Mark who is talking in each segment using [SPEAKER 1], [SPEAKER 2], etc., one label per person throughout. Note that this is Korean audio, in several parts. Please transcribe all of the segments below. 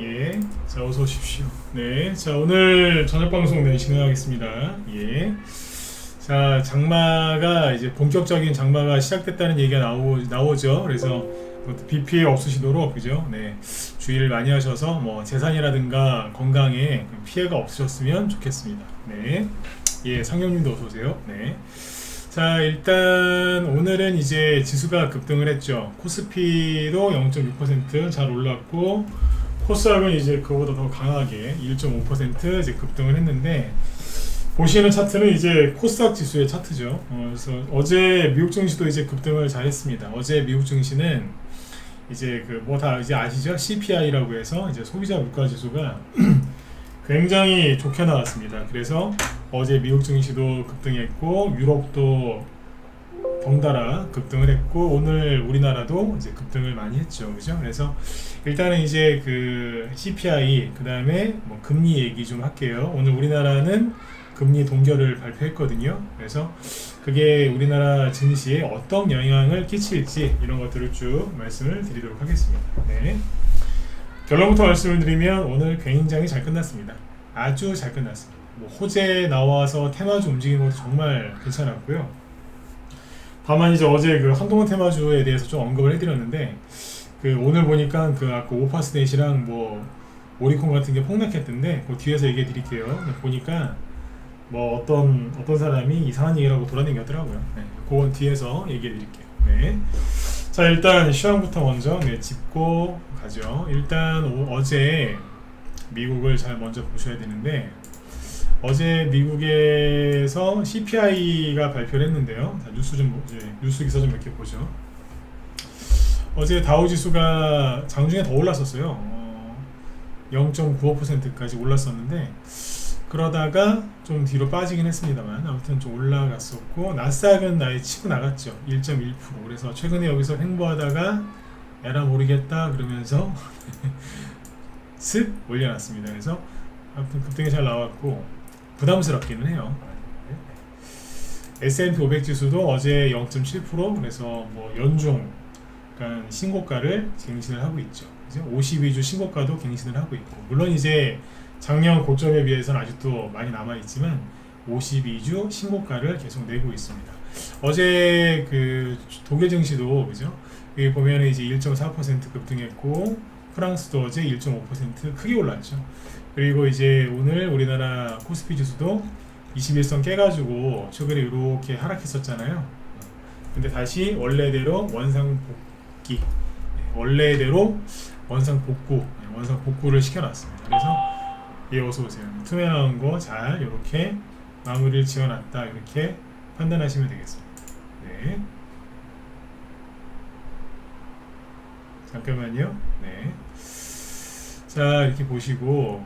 [SPEAKER 1] 예. 자, 어서 오십시오. 네. 자, 오늘 저녁 방송 진행하겠습니다. 예. 자, 장마가 이제 본격적인 장마가 시작됐다는 얘기가 나오죠. 그래서 비 피해 없으시도록, 그죠? 네. 주의를 많이 하셔서 뭐 재산이라든가 건강에 피해가 없으셨으면 좋겠습니다. 네. 예, 상영님도 어서 오세요. 네. 자, 일단 오늘은 이제 지수가 급등을 했죠. 코스피도 0.6% 잘 올랐고, 코스닥은 이제 그거보다 더 강하게 1.5% 이제 급등을 했는데, 보시는 차트는 이제 코스닥 지수의 차트죠. 그래서 어제 미국 증시도 이제 급등을 잘 했습니다. 어제 미국 증시는 이제 그 뭐 다 이제 아시죠? CPI라고 해서 이제 소비자 물가 지수가 굉장히 좋게 나왔습니다. 그래서 어제 미국 증시도 급등했고, 유럽도 덩달아 급등을 했고, 오늘 우리나라도 이제 급등을 많이 했죠. 그죠? 그래서 일단은 이제 그 CPI, 그 다음에 뭐 금리 얘기 좀 할게요. 오늘 우리나라는 금리 동결을 발표했거든요. 그래서 그게 우리나라 증시에 어떤 영향을 끼칠지 이런 것들을 쭉 말씀을 드리도록 하겠습니다. 네. 결론부터 말씀을 드리면 오늘 굉장히 잘 끝났습니다. 아주 잘 끝났습니다. 뭐 호재 나와서 테마주 움직이는 것도 정말 괜찮았고요. 다만 이제 어제 그 한동훈 테마주에 대해서 좀 언급을 해드렸는데, 그 오늘 보니까 그 아까 오파스넷이랑 뭐 오리콘 같은 게 폭락했던데, 그 뒤에서 얘기해 드릴게요. 보니까 뭐 어떤 사람이 이상한 얘기를 하고 돌아다녔더라고요. 네, 그건 뒤에서 얘기해 드릴게요. 네. 자, 일단 시황부터 먼저 짚고 가죠. 일단 어제 미국을 잘 먼저 보셔야 되는데, 어제 미국에서 CPI가 발표를 했는데요. 자, 뉴스 기사 좀 몇 개 보죠. 어제 다우지수가 장중에 더 올랐었어요. 0.95%까지 올랐었는데, 그러다가 좀 뒤로 빠지긴 했습니다만 아무튼 좀 올라갔었고, 나스닥은 아예 치고 나갔죠. 1.1%. 그래서 최근에 여기서 횡보하다가 에라 모르겠다 그러면서 슥 올려놨습니다. 그래서 아무튼 급등이 잘 나왔고 부담스럽기는 해요. S&P 500 지수도 어제 0.7%, 그래서 뭐 연중 그러니까 신고가를 갱신을 하고 있죠. 이제 52주 신고가도 갱신을 하고 있고, 물론 이제 작년 고점에 비해서는 아직도 많이 남아있지만 52주 신고가를 계속 내고 있습니다. 어제 그 독일 증시도, 그죠? 여기 보면 이제 1.4% 급등했고, 프랑스도 어제 1.5% 크게 올랐죠. 그리고 이제 오늘 우리나라 코스피 지수도 21선 깨가지고 최근에 이렇게 하락했었잖아요. 근데 다시 원래대로 원상복귀, 원래대로 원상복구를 시켜놨습니다. 그래서 예, 어서오세요. 투명한 거 잘 이렇게 마무리를 지어놨다, 이렇게 판단하시면 되겠습니다. 네. 잠깐만요. 네. 자, 이렇게 보시고,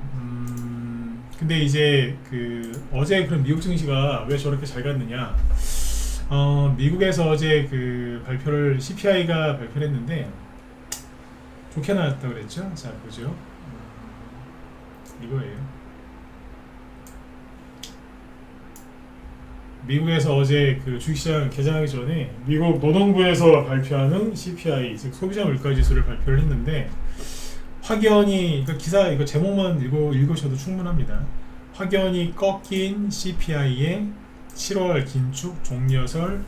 [SPEAKER 1] 근데 이제 그 어제 그런 미국 증시가 왜 저렇게 잘 갔느냐? 미국에서 어제 그 CPI가 발표를 했는데 좋게 나왔다고 그랬죠? 자, 보죠. 이거예요. 미국에서 어제 그 주식시장 개장하기 전에 미국 노동부에서 발표하는 CPI, 즉 소비자 물가 지수를 발표를 했는데, 확연히, 그러니까 기사 이거 제목만 읽으셔도 충분합니다. 확연히 꺾인 CPI의 7월 긴축 종려설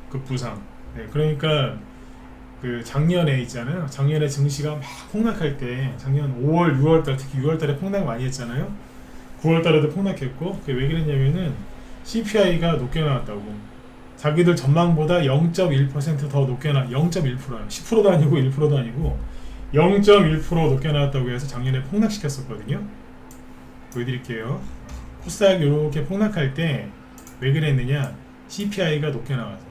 [SPEAKER 1] 급부상. 네, 그러니까 그 작년에 있잖아요. 작년에 증시가 막 폭락할 때, 작년 5월, 6월달, 특히 6월달에 폭락 많이 했잖아요. 9월달에도 폭락했고, 그게 왜 그랬냐면은 CPI가 높게 나왔다고. 자기들 전망보다 0.1% 더 높게 0.1%요. 10%도 아니고 1%도 아니고 0.1% 높게 나왔다고 해서 작년에 폭락시켰었거든요. 보여드릴게요. 코스닥 이렇게 폭락할 때 왜 그랬느냐? CPI가 높게 나와서.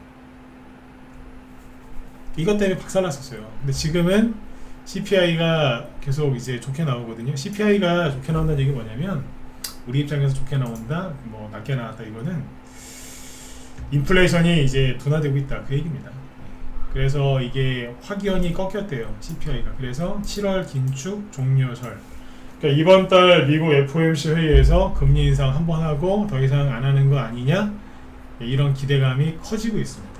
[SPEAKER 1] 이것 때문에 박살났었어요. 근데 지금은 CPI가 계속 이제 좋게 나오거든요. CPI가 좋게 나온다는 얘기 뭐냐면, 우리 입장에서 좋게 나온다, 뭐 낮게 나왔다, 이거는 인플레이션이 이제 둔화되고 있다, 그 얘기입니다. 그래서 이게 확연히 꺾였대요, CPI가. 그래서 7월 긴축 종료설. 그러니까 이번 달 미국 FOMC 회의에서 금리 인상 한 번 하고 더 이상 안 하는 거 아니냐, 이런 기대감이 커지고 있습니다.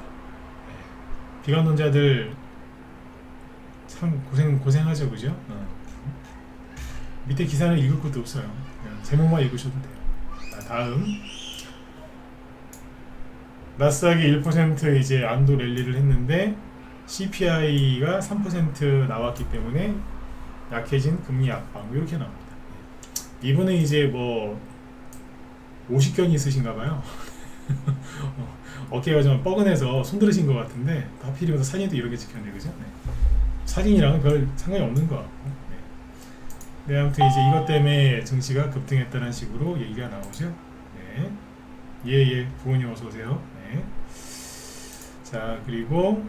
[SPEAKER 1] 비관론자들 참 고생하죠, 그죠? 밑에 기사는 읽을 것도 없어요. 그냥 제목만 읽으셔도 돼요. 자, 다음 나스닥이 1% 이제 안도 랠리를 했는데 CPI가 3% 나왔기 때문에 약해진 금리 압박 이렇게 나옵니다. 이분은 이제 뭐 오십견이 있으신가 봐요. 어깨가 좀 뻐근해서 손들으신 것 같은데 하필이면서 사진도 이렇게 찍혔네, 그죠? 네. 사진이랑은 별 상관이 없는 것 같고. 네. 네, 아무튼 이제 이것 때문에 증시가 급등했다는 식으로 얘기가 나오죠. 네. 예, 부모님 어서 오세요. 네. 자, 그리고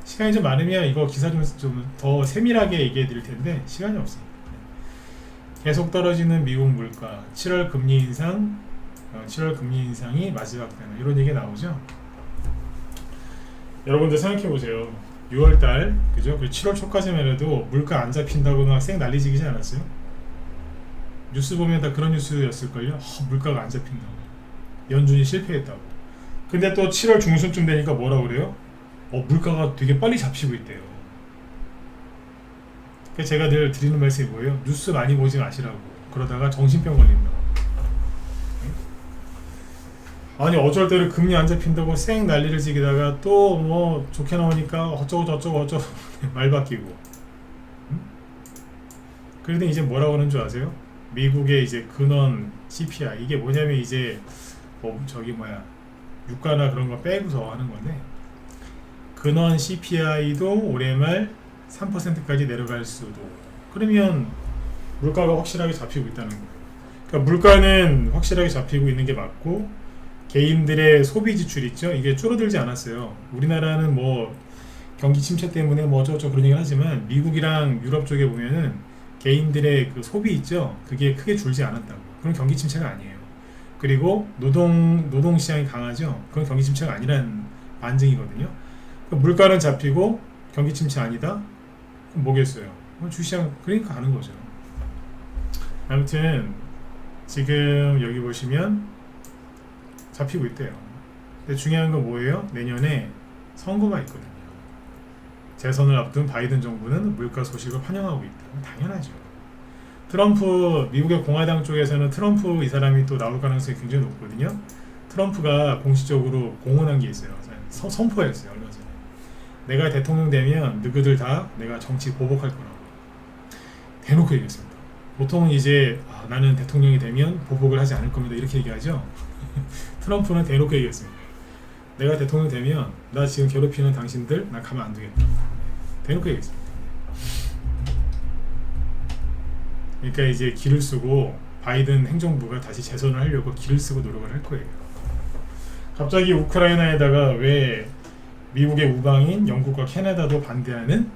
[SPEAKER 1] 시간이 좀 많으면 이거 기사 좀 더 세밀하게 얘기해 드릴 텐데 시간이 없습니다. 계속 떨어지는 미국 물가, 7월 금리 인상, 7월 금리 인상이 마지막 되나 이런 얘기 나오죠. 여러분들 생각해 보세요. 6월달 그죠? 그 7월 초까지만 해도 물가 안 잡힌다고 막 쌩 난리지기지 않았어요? 뉴스 보면 다 그런 뉴스였을걸요. 물가가 안 잡힌다고, 연준이 실패했다고. 근데 또 7월 중순쯤 되니까 뭐라 그래요? 물가가 되게 빨리 잡히고 있대요. 제가 늘 드리는 말씀이 뭐예요? 뉴스 많이 보지 마시라고. 그러다가 정신병 걸린다고. 아니 어쩔 때는 금리 안 잡힌다고 쌩 난리를 지기다가 또 뭐 좋게 나오니까 어쩌고 저쩌고 말 바뀌고. 그런데 이제 뭐라고 하는 줄 아세요? 미국의 이제 근원 CPI, 이게 뭐냐면 이제 유가나 그런 거 빼고서 하는 건데, 근원 CPI도 올해 말 3%까지 내려갈 수도. 그러면 물가가 확실하게 잡히고 있다는 거예요. 그러니까 물가는 확실하게 잡히고 있는 게 맞고, 개인들의 소비 지출 있죠, 이게 줄어들지 않았어요. 우리나라는 뭐 경기 침체 때문에 뭐 어쩌고저쩌고 그런 얘기를 하지만 미국이랑 유럽 쪽에 보면은 개인들의 그 소비 있죠, 그게 크게 줄지 않았다고. 그럼 경기 침체가 아니에요. 그리고 노동 시장이 강하죠, 그건 경기 침체가 아니란 반증이거든요. 물가는 잡히고 경기 침체 아니다? 그럼 뭐겠어요? 주시장 그러니까 가는 거죠. 아무튼 지금 여기 보시면 잡히고 있대요. 근데 중요한 건 뭐예요? 내년에 선거가 있거든요. 재선을 앞둔 바이든 정부는 물가 소식을 환영하고 있다. 당연하죠. 미국의 공화당 쪽에서는 트럼프 이 사람이 또 나올 가능성이 굉장히 높거든요. 트럼프가 공식적으로 공언한 게 있어요. 선포했어요, 얼마 전에. 내가 대통령 되면 너희들 다 내가 정치 보복할 거라고 대놓고 얘기했습니다. 보통은 이제 나는 대통령이 되면 보복을 하지 않을 겁니다, 이렇게 얘기하죠. 트럼프는 대놓고 얘기했습니다. 내가 대통령 되면 나 지금 괴롭히는 당신들 나 가만 안 두겠다. 대놓고 얘기했습니다. 그러니까 이제 기를 쓰고 바이든 행정부가 다시 재선을 하려고 기를 쓰고 노력을 할 거예요. 갑자기 우크라이나에다가 왜 미국의 우방인 영국과 캐나다도 반대하는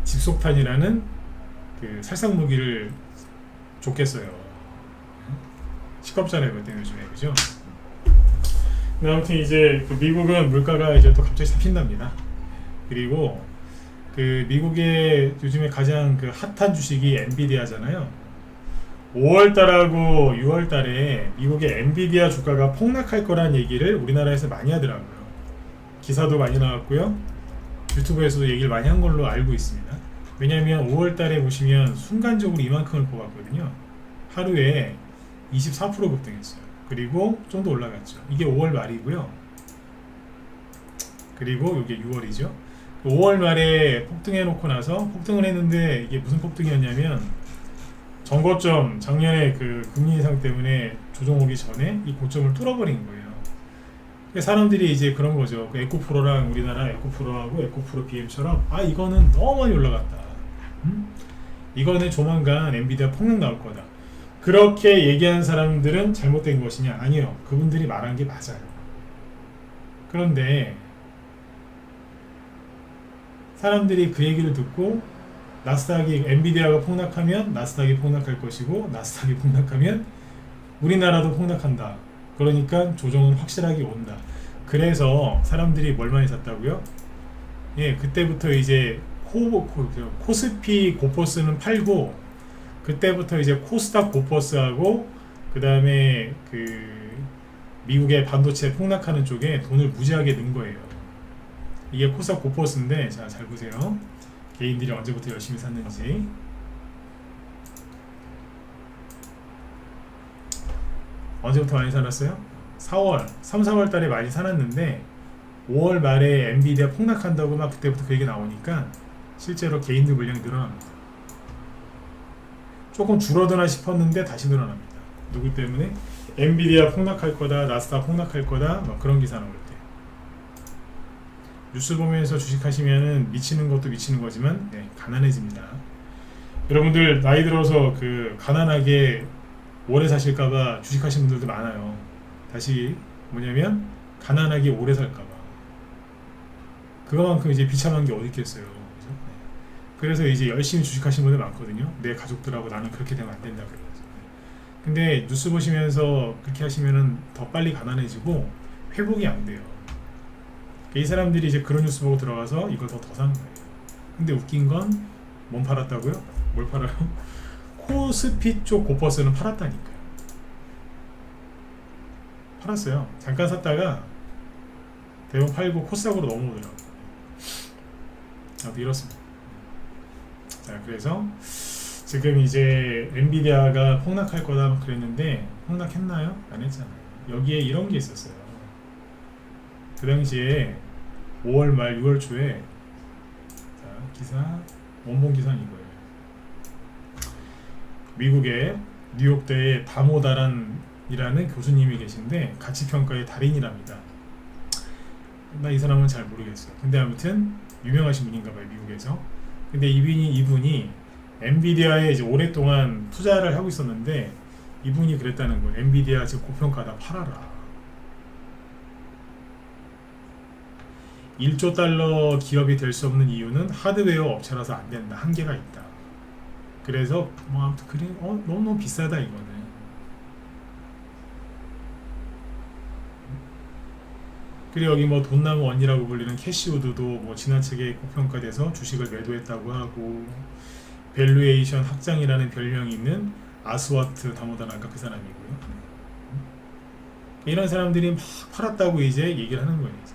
[SPEAKER 1] 집속탄이라는 그 살상 무기를 줬겠어요. 시겁잖아요, 그때 요즘에, 그죠? 아무튼 이제 그 미국은 물가가 이제 또 갑자기 잡힌답니다. 그리고 그 미국의 요즘에 가장 그 핫한 주식이 엔비디아잖아요. 5월달하고 6월달에 미국의 엔비디아 주가가 폭락할 거란 얘기를 우리나라에서 많이 하더라고요. 기사도 많이 나왔고요. 유튜브에서도 얘기를 많이 한 걸로 알고 있습니다. 왜냐하면 5월달에 보시면 순간적으로 이만큼을 뽑았거든요. 하루에 24% 급등했어요. 그리고 좀 더 올라갔죠. 이게 5월 말이고요. 그리고 이게 6월이죠. 5월 말에 폭등해 놓고 나서 폭등을 했는데, 이게 무슨 폭등이었냐면 전고점, 작년에 그 금리 인상 때문에 조정 오기 전에 이 고점을 뚫어버린 거예요. 사람들이 이제 그런 거죠. 그 에코프로랑 우리나라 에코프로하고 에코프로 BM처럼 이거는 너무 많이 올라갔다. 이거는 조만간 엔비디아 폭락 나올 거다. 그렇게 얘기하는 사람들은 잘못된 것이냐? 아니요. 그분들이 말한 게 맞아요. 그런데 사람들이 그 얘기를 듣고 나스닥이, 엔비디아가 폭락하면 나스닥이 폭락할 것이고, 나스닥이 폭락하면 우리나라도 폭락한다. 그러니까 조정은 확실하게 온다. 그래서 사람들이 뭘 많이 샀다고요? 예, 그때부터 이제 코스피 고포스는 팔고, 그때부터 이제 코스닥 고포스하고 그 다음에 그 미국의 반도체 폭락하는 쪽에 돈을 무지하게 넣은 거예요. 이게 코스닥 고포스인데, 자, 잘 보세요. 개인들이 언제부터 열심히 샀는지. 언제부터 많이 사놨어요? 4월, 3, 4월 달에 많이 사놨는데 5월 말에 엔비디아 폭락한다고 막 그때부터 그 얘기 나오니까 실제로 개인들 물량이 늘어납니다. 조금 줄어드나 싶었는데 다시 늘어납니다. 누구 때문에? 엔비디아 폭락할 거다, 나스닥 폭락할 거다, 막 그런 기사 나올 때. 뉴스 보면서 주식하시면은 미치는 것도 미치는 거지만 네, 가난해집니다. 여러분들 나이 들어서 그 가난하게 오래 사실까봐 주식하시는 분들도 많아요. 다시 뭐냐면 가난하게 오래 살까봐. 그거만큼 이제 비참한 게 어디 있겠어요. 그죠? 네. 그래서 이제 열심히 주식하시는 분들 많거든요. 내 가족들하고 나는 그렇게 되면 안 된다 그래서. 근데 뉴스 보시면서 그렇게 하시면은 더 빨리 가난해지고 회복이 안 돼요. 이 사람들이 이제 그런 뉴스 보고 들어가서 이걸 더 산 거예요. 근데 웃긴 건 뭔 팔았다고요? 뭘 팔아요? 코스피 쪽 고퍼스는 팔았다니까요. 팔았어요. 잠깐 샀다가 대부분 팔고 코스닥으로 넘어오더라고요. 이렇습니다. 자, 그래서 지금 이제 엔비디아가 폭락할 거다 그랬는데 폭락했나요? 안 했잖아요. 여기에 이런 게 있었어요. 그 당시에 5월 말 6월 초에 자, 기사 원본 기사는 이거예요. 미국의 뉴욕대의 다모다란이라는 교수님이 계신데 가치평가의 달인이랍니다. 나 이 사람은 잘 모르겠어요. 근데 아무튼 유명하신 분인가 봐요, 미국에서. 근데 이분이 엔비디아에 이제 오랫동안 투자를 하고 있었는데 이분이 그랬다는 거예요. 엔비디아 지금 고평가다 팔아라. 1조 달러 기업이 될 수 없는 이유는 하드웨어 업체라서 안 된다. 한계가 있다. 그래서 뭐 아무튼 그래 너무 비싸다 이거는. 그리고 여기 뭐 돈나무 언니라고 불리는 캐시우드도 뭐 지나치게 고평가돼서 주식을 매도했다고 하고 밸류에이션 학장이라는 별명이 있는 아스와트 다모다는 아까 그 사람이고요. 이런 사람들이 막 팔았다고 이제 얘기를 하는 거예요. 이제.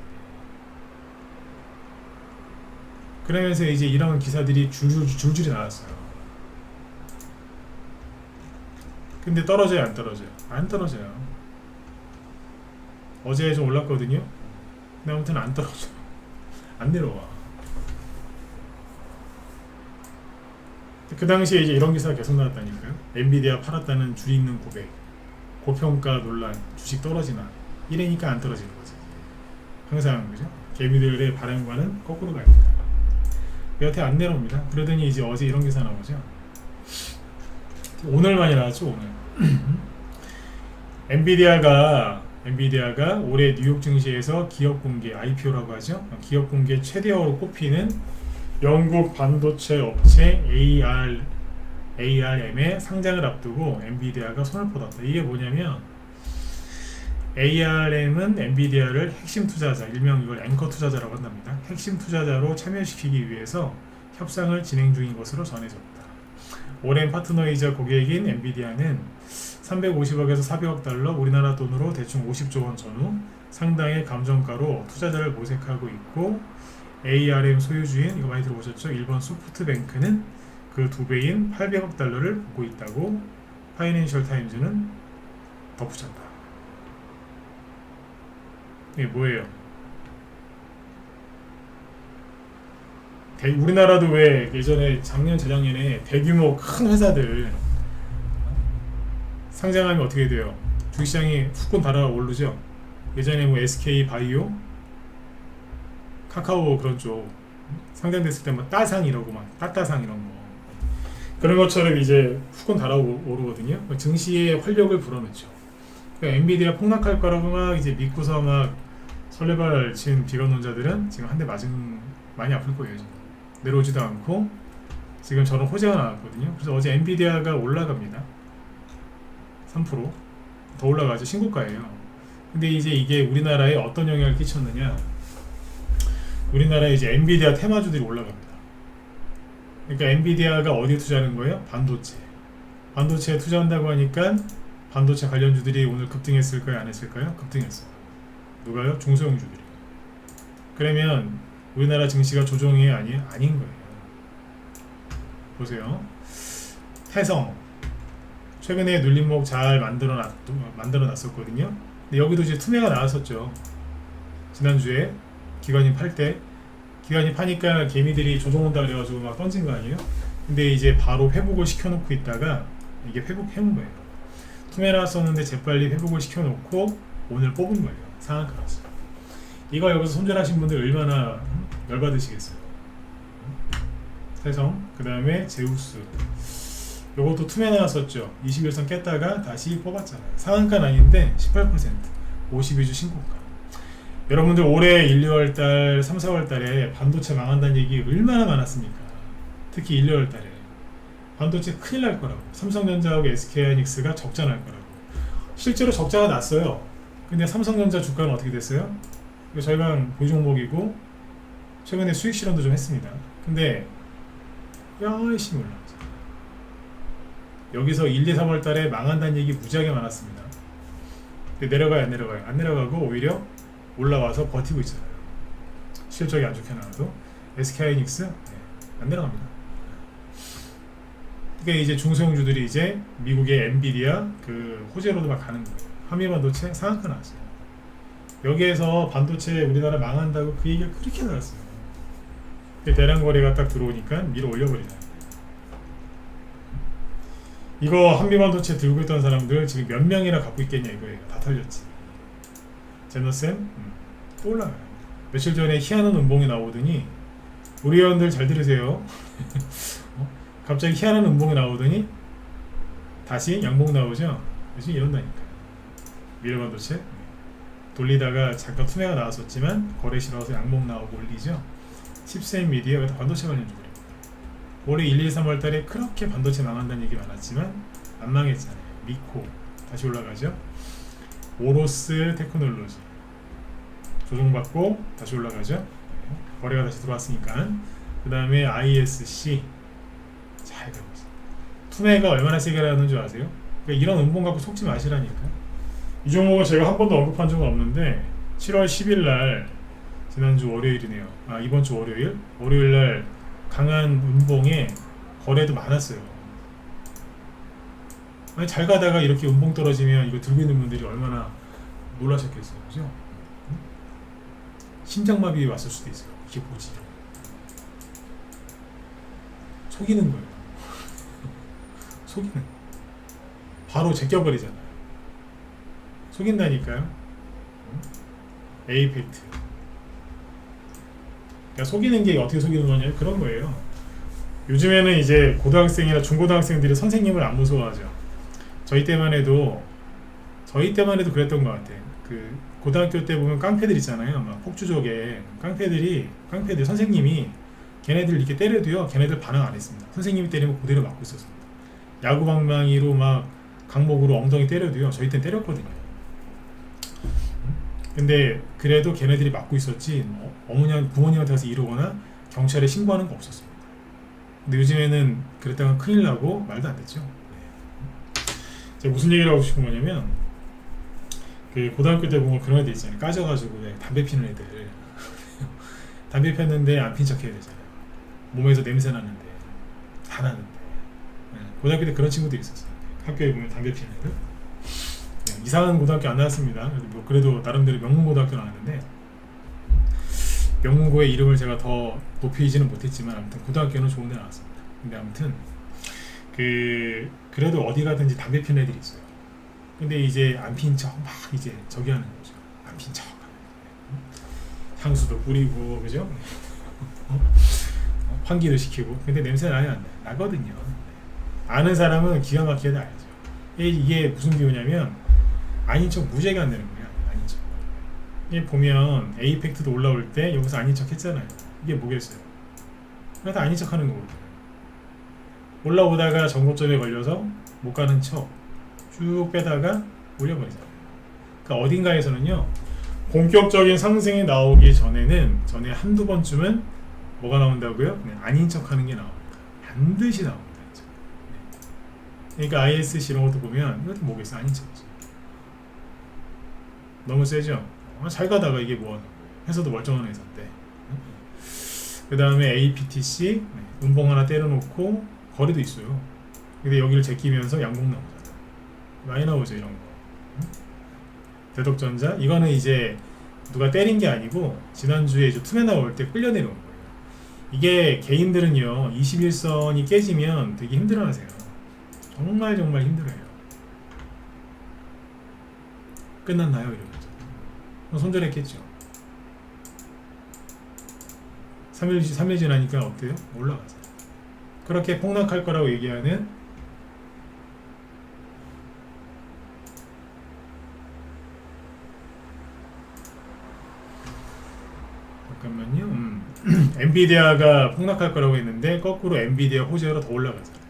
[SPEAKER 1] 그러면서 이제 이런 기사들이 줄줄이 나왔어요. 근데 떨어져요, 안 떨어져요? 안 떨어져요. 어제 좀 올랐거든요. 근데 아무튼 안 떨어져요. 안 내려와. 그 당시에 이제 이런 기사가 계속 나왔다니까요. 엔비디아 팔았다는 줄 있는 고백, 고평가 논란, 주식 떨어지나. 이래니까 안 떨어지는 거지. 항상 그죠? 개미들의 바람과는 거꾸로 가니까. 여태 안 내려옵니다. 그러더니 이제 어제 이런 기사 나오죠. 오늘 많이 나왔죠, 오늘. 엔비디아가 올해 뉴욕 증시에서 기업 공개 IPO라고 하죠. 기업 공개 최대어로 꼽히는 영국 반도체 업체 ARM의 상장을 앞두고 엔비디아가 손을 뻗었다. 이게 뭐냐면 ARM은 엔비디아를 핵심 투자자, 일명 이걸 앵커 투자자라고 한답니다. 핵심 투자자로 참여시키기 위해서 협상을 진행 중인 것으로 전해졌다. 오랜 파트너이자 고객인 엔비디아는 350억에서 400억 달러, 우리나라 돈으로 대충 50조 원 전후 상당의 감정가로 투자자를 모색하고 있고 ARM 소유주인, 이거 많이 들어보셨죠? 일본 소프트뱅크는 그 2배인 800억 달러를 보고 있다고 파이낸셜 타임즈는 덧붙였다. 이게 뭐예요? 우리나라도 왜 예전에 작년 재작년에 대규모 큰 회사들 상장하면 어떻게 돼요? 주식시장이 훅 달아오르죠. 예전에 뭐 SK 바이오, 카카오 그런 쪽 상장됐을 때 뭐 따상 이러고 막 따따상 이런 거 그런 것처럼 이제 훅 달아오르거든요. 증시에 활력을 불어넣죠. 그러니까 엔비디아 폭락할 거라고 막 이제 믿고서 막 설레발 친 비관론자들은 지금 한 대 맞은 많이 아플 거예요. 지금. 내려오지도 않고 지금 저런 호재가 나왔거든요. 그래서 어제 엔비디아가 올라갑니다. 3%더 올라가죠. 신고가예요. 근데 이제 이게 우리나라에 어떤 영향을 끼쳤느냐? 우리나라에 이제 엔비디아 테마주들이 올라갑니다. 그러니까 엔비디아가 어디에 투자하는 거예요? 반도체에 투자한다고 하니까 반도체 관련주들이 오늘 급등했을까요? 안 했을까요? 급등했어요. 누가요? 중소형주들이. 그러면 우리나라 증시가 조정이 아닌 거예요. 보세요. 태성 최근에 눌림목 잘 만들어 놨었거든요. 근데 여기도 이제 투매가 나왔었죠. 지난주에 기관이 팔 때, 기관이 파니까 개미들이 조정 온다 그래가지고 막 던진 거 아니에요? 근데 이제 바로 회복을 시켜놓고 있다가 이게 회복해온 거예요. 투매 나왔었는데 재빨리 회복을 시켜놓고 오늘 뽑은 거예요. 상한가라서. 이거 여기서 손절하신 분들 얼마나 열받으시겠어요. 태성, 그 다음에 제우스, 요것도 투매 나왔었죠. 21선 깼다가 다시 뽑았잖아요. 상한가는 아닌데 18%, 52주 신고가. 여러분들 올해 1, 2월달, 3, 4월달에 반도체 망한다는 얘기 얼마나 많았습니까? 특히 1, 2월달에 반도체 큰일 날 거라고, 삼성전자하고 SK하이닉스가 적자 날 거라고. 실제로 적자가 났어요. 근데 삼성전자 주가는 어떻게 됐어요? 이거 저희가 보유 종목이고 최근에 수익 실현도 좀 했습니다. 근데 열심히 올라가죠. 여기서 1, 2, 3월 달에 망한다는 얘기 무지하게 많았습니다. 근데 내려가요, 안 내려가요? 안 내려가고 오히려 올라와서 버티고 있잖아요. 실적이 안 좋게 나와도. SK하이닉스 안 내려갑니다. 그게 이제 중소형주들이 이제 미국의 엔비디아 그 호재로도 막 가는 거예요. 한미반도체 상한가 나왔어요. 여기에서 반도체 우리나라 망한다고 그 얘기가 그렇게 나왔어요. 대량 거래가 딱 들어오니까 밀어 올려버리잖아요. 이거 한미반도체 들고 있던 사람들 지금 몇 명이나 갖고 있겠냐 이거예요. 다 털렸지. 제너셈 또 올라가요. 며칠 전에 희한한 음봉이 나오더니 우리 회원들 잘 들으세요. 갑자기 희한한 음봉이 나오더니 다시 양봉 나오죠. 요즘 이런다니까요. 미래반도체 돌리다가 잠깐 투매가 나왔었지만 거래 싫어서 양봉 나오고 올리죠. 칩셋 미디어 반도체 관련 주입니다. 올해 1, 2, 3월 달에 그렇게 반도체 망한다는 얘기 많았지만 안 망했잖아요. 미코 다시 올라가죠. 오로스 테크놀로지 조정받고 다시 올라가죠. 거래가 다시 들어왔으니까. 그 다음에 ISC 잘 가고 있어요. 투매가 얼마나 세게 나는 줄 아세요? 그러니까 이런 음봉 갖고 속지 마시라니까. 이 종목은 제가 한 번도 언급한 적은 없는데 7월 10일 날 지난주 월요일이네요. 이번 주 월요일 날 강한 음봉에 거래도 많았어요. 아니, 잘 가다가 이렇게 음봉 떨어지면 이거 들고 있는 분들이 얼마나 놀라셨겠어요. 그죠? 심장마비 왔을 수도 있어요. 이게 뭐지? 속이는 거예요. 속이는 거예요. 바로 제껴버리잖아요. 속인다니까요. 에이펙트. 그러니까 속이는 게 어떻게 속이는 거냐 그런 거예요. 요즘에는 이제 고등학생이나 중고등학생들이 선생님을 안 무서워하죠. 저희 때만 해도 그랬던 것 같아요. 그 고등학교 때 보면 깡패들 있잖아요. 막 폭주족에 깡패들 선생님이 걔네들 이렇게 때려도요. 걔네들 반응 안 했습니다. 선생님이 때리면 그대로 맞고 있었습니다. 야구방망이로 막 강목으로 엉덩이 때려도요. 저희 땐 때렸거든요. 근데 그래도 걔네들이 맞고 있었지 부모님한테 가서 이러거나 경찰에 신고하는 거 없었습니다. 근데 요즘에는 그랬다가 큰일 나고 말도 안 됐죠. 제가 무슨 얘기를 하고 싶은 거냐면 그 고등학교 때 보면 그런 애들 있잖아요. 까져가지고 담배 피는 애들 담배 폈는데 안 핀 척 해야 되잖아요. 몸에서 냄새 나는데 다 나는데. 고등학교 때 그런 친구들이 있었어요. 학교에 보면 담배 피는 애들. 이상한 고등학교 안 나왔습니다. 그래도 나름대로 명문고등학교 나왔는데 명문고의 이름을 제가 더 높이지는 못했지만 아무튼 고등학교는 좋은 데 나왔습니다. 근데 아무튼 그래도 어디 가든지 담배 피는 애들이 있어요. 근데 이제 안 핀 척 막 이제 저기 하는 거죠. 안 핀 척 향수도 뿌리고 그죠? 환기도 시키고. 근데 냄새 나요 안 나요? 나거든요. 아는 사람은 기가 막히게 알죠. 이게 무슨 기호냐면 아닌 척 무지하게 안 되는 거야. 아닌 척. 이게 보면 에이펙트도 올라올 때 여기서 아닌 척 했잖아요. 이게 뭐겠어요? 다 아닌 척 하는 거거든요. 올라오다가 정고점에 걸려서 못 가는 척 쭉 빼다가 올려버리잖아요. 그러니까 어딘가에서는요. 본격적인 상승이 나오기 전에 한두 번쯤은 뭐가 나온다고요? 그냥 아닌 척 하는 게 나옵니다. 반드시 나옵니다. 그러니까 ISC 이런 것도 보면 이것도 뭐겠어? 아닌 척이죠. 너무 세죠? 잘 가다가 이게 뭐 회사도 멀쩡한 회사인데. 그 다음에 APTC 음봉 하나 때려놓고 거리도 있어요. 근데 여기를 제끼면서 양봉 나오잖아. 많이 나오죠 이런 거. 대덕전자 이거는 이제 누가 때린 게 아니고 지난주에 이제 투매 나올 때 끌려 내려온 거예요. 이게 개인들은요 21선이 깨지면 되게 힘들어하세요. 정말 힘들어해요. 끝났나요? 이러면서 손절했겠죠. 3일 지나니까 어때요? 올라가죠. 그렇게 폭락할 거라고 얘기하는 잠깐만요. 엔비디아가 폭락할 거라고 했는데 거꾸로 엔비디아 호재로 더 올라가잖아요.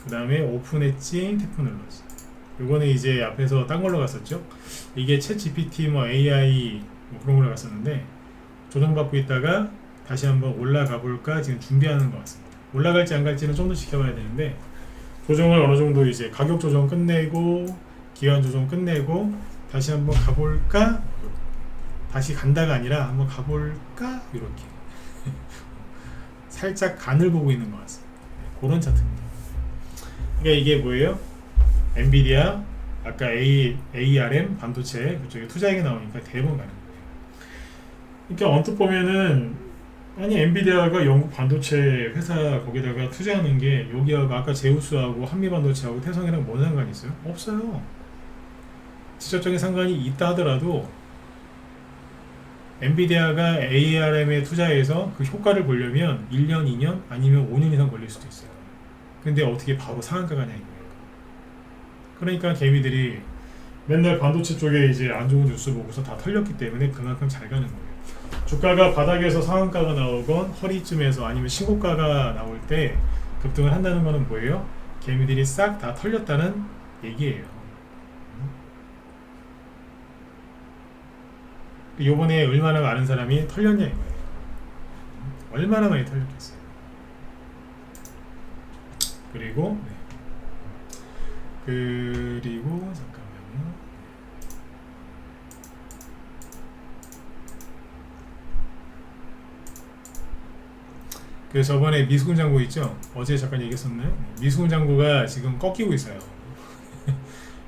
[SPEAKER 1] 그 다음에 오픈 엣지 태프 눌렀어. 요거는 이제 앞에서 딴 걸로 갔었죠. 이게 챗 GPT 뭐 AI 뭐 그런 걸로 갔었는데 조정받고 있다가 다시 한번 올라가 볼까 지금 준비하는 것 같습니다. 올라갈지 안 갈지는 좀 더 지켜봐야 되는데 조정을 어느 정도 이제 가격 조정 끝내고 기간 조정 끝내고 다시 한번 가볼까, 다시 간다가 아니라 한번 가볼까 이렇게 살짝 간을 보고 있는 것 같습니다. 그런 차트입니다. 그러니까 이게 뭐예요? 엔비디아 아까 ARM 반도체 그쪽에 투자액이 나오니까 대부분 가는 거예요. 그러니까 언뜻 보면은 아니 엔비디아가 영국 반도체 회사 거기다가 투자하는 게 여기하고 아까 제우스하고 한미반도체하고 태성이랑 뭔 상관이 있어요? 없어요. 직접적인 상관이 있다 하더라도 엔비디아가 ARM에 투자해서 그 효과를 보려면 1년, 2년 아니면 5년 이상 걸릴 수도 있어요. 근데 어떻게 바로 상한가가 냐 이거예요. 그러니까 개미들이 맨날 반도체 쪽에 이제 안 좋은 뉴스 보고서 다 털렸기 때문에 그만큼 잘 가는 거예요. 주가가 바닥에서 상한가가 나오건 허리쯤에서 아니면 신고가가 나올 때 급등을 한다는 거는 뭐예요? 개미들이 싹 다 털렸다는 얘기예요. 요번에 얼마나 많은 사람이 털렸냐 이거예요. 얼마나 많이 털렸겠어요. 그리고 잠깐만요. 그래서 저번에 미수금 잔고 있죠? 어제 잠깐 얘기했었나요? 미수금 잔고가 지금 꺾이고 있어요.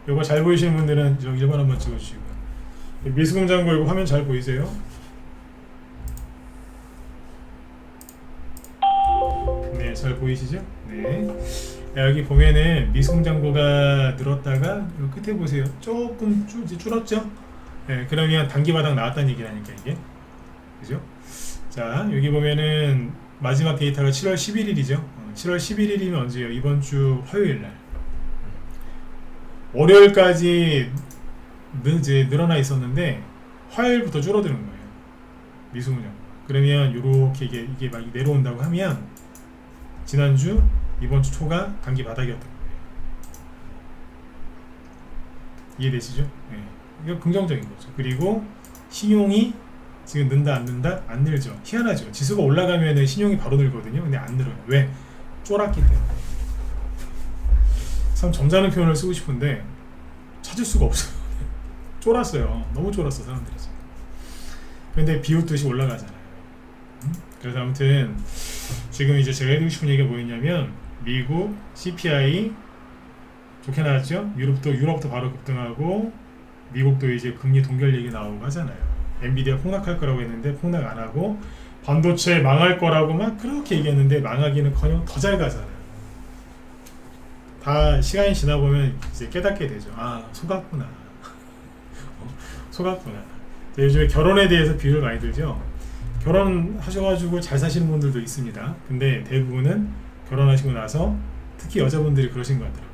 [SPEAKER 1] 요거 잘 보이시는 분들은 저 1번 한번 찍어주시고. 미수금 잔고 이거 화면 잘 보이세요? 네, 잘 보이시죠? 네. 여기 보면은 미수금 잔고가 늘었다가 요 끝에 보세요. 조금 줄었죠? 네, 그러면 단기 바닥 나왔다는 얘기라니까 이게. 그죠? 자, 여기 보면은 마지막 데이터가 7월 11일이죠. 7월 11일이면 언제예요? 이번 주 화요일날. 월요일까지 이제 늘어나 있었는데 화요일부터 줄어드는 거예요. 미수금량. 그러면 요렇게 이게 막 내려온다고 하면 지난주 이번 주 초가 단기 바닥이었던 거예요. 이해되시죠? 네. 이거 긍정적인 거죠. 그리고 신용이 지금 는다 안 는다? 안 늘죠. 희한하죠. 지수가 올라가면은 신용이 바로 늘거든요. 근데 안 늘어요. 왜? 쫄았기 때문에. 참 점잖은 표현을 쓰고 싶은데 찾을 수가 없어요. 쫄았어요. 너무 쫄았어 사람들이. 근데 비웃듯이 올라가잖아요. 그래서 아무튼 지금 이제 제가 해드리고 싶은 얘기가 뭐였냐면 미국 CPI 좋게 나왔죠. 유럽도 바로 급등하고 미국도 이제 금리 동결 얘기 나오고 하잖아요. 엔비디아 폭락할 거라고 했는데 폭락 안 하고 반도체 망할 거라고 막 그렇게 얘기했는데 망하기는커녕 더 잘 가잖아요. 다 시간이 지나보면 이제 깨닫게 되죠. 아, 속았구나. 속았구나. 요즘에 결혼에 대해서 비유를 많이 들죠. 결혼하셔가지고 잘 사시는 분들도 있습니다. 근데 대부분은 결혼하시고 나서 특히 여자분들이 그러신 것 같더라고요.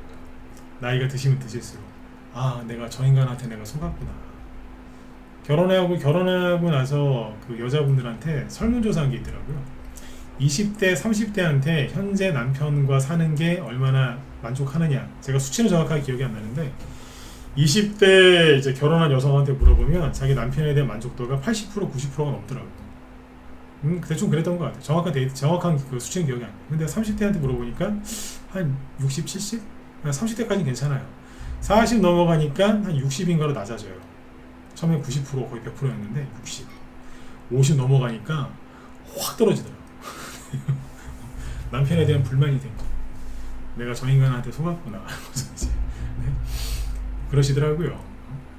[SPEAKER 1] 나이가 드시면 드실수록 아, 내가 저 인간한테 내가 속았구나. 결혼하고 나서 그 여자분들한테 설문조사한 게 있더라고요. 20대, 30대한테 현재 남편과 사는 게 얼마나 만족하느냐. 제가 수치는 정확하게 기억이 안 나는데 20대 이제 결혼한 여성한테 물어보면 자기 남편에 대한 만족도가 80%, 90%가 넘더라고요. 대충 그랬던 것 같아요. 정확한 그 수치는 기억이 안 나요. 근데 30대한테 물어보니까 한 60, 70? 30대까지는 괜찮아요. 40 넘어가니까 한 60인가로 낮아져요. 처음에 90% 거의 100%였는데 60, 50 넘어가니까 확 떨어지더라고요. 남편에 대한 불만이 된 거예요. 내가 저 인간한테 속았구나. 그래서 이제 네. 그러시더라고요.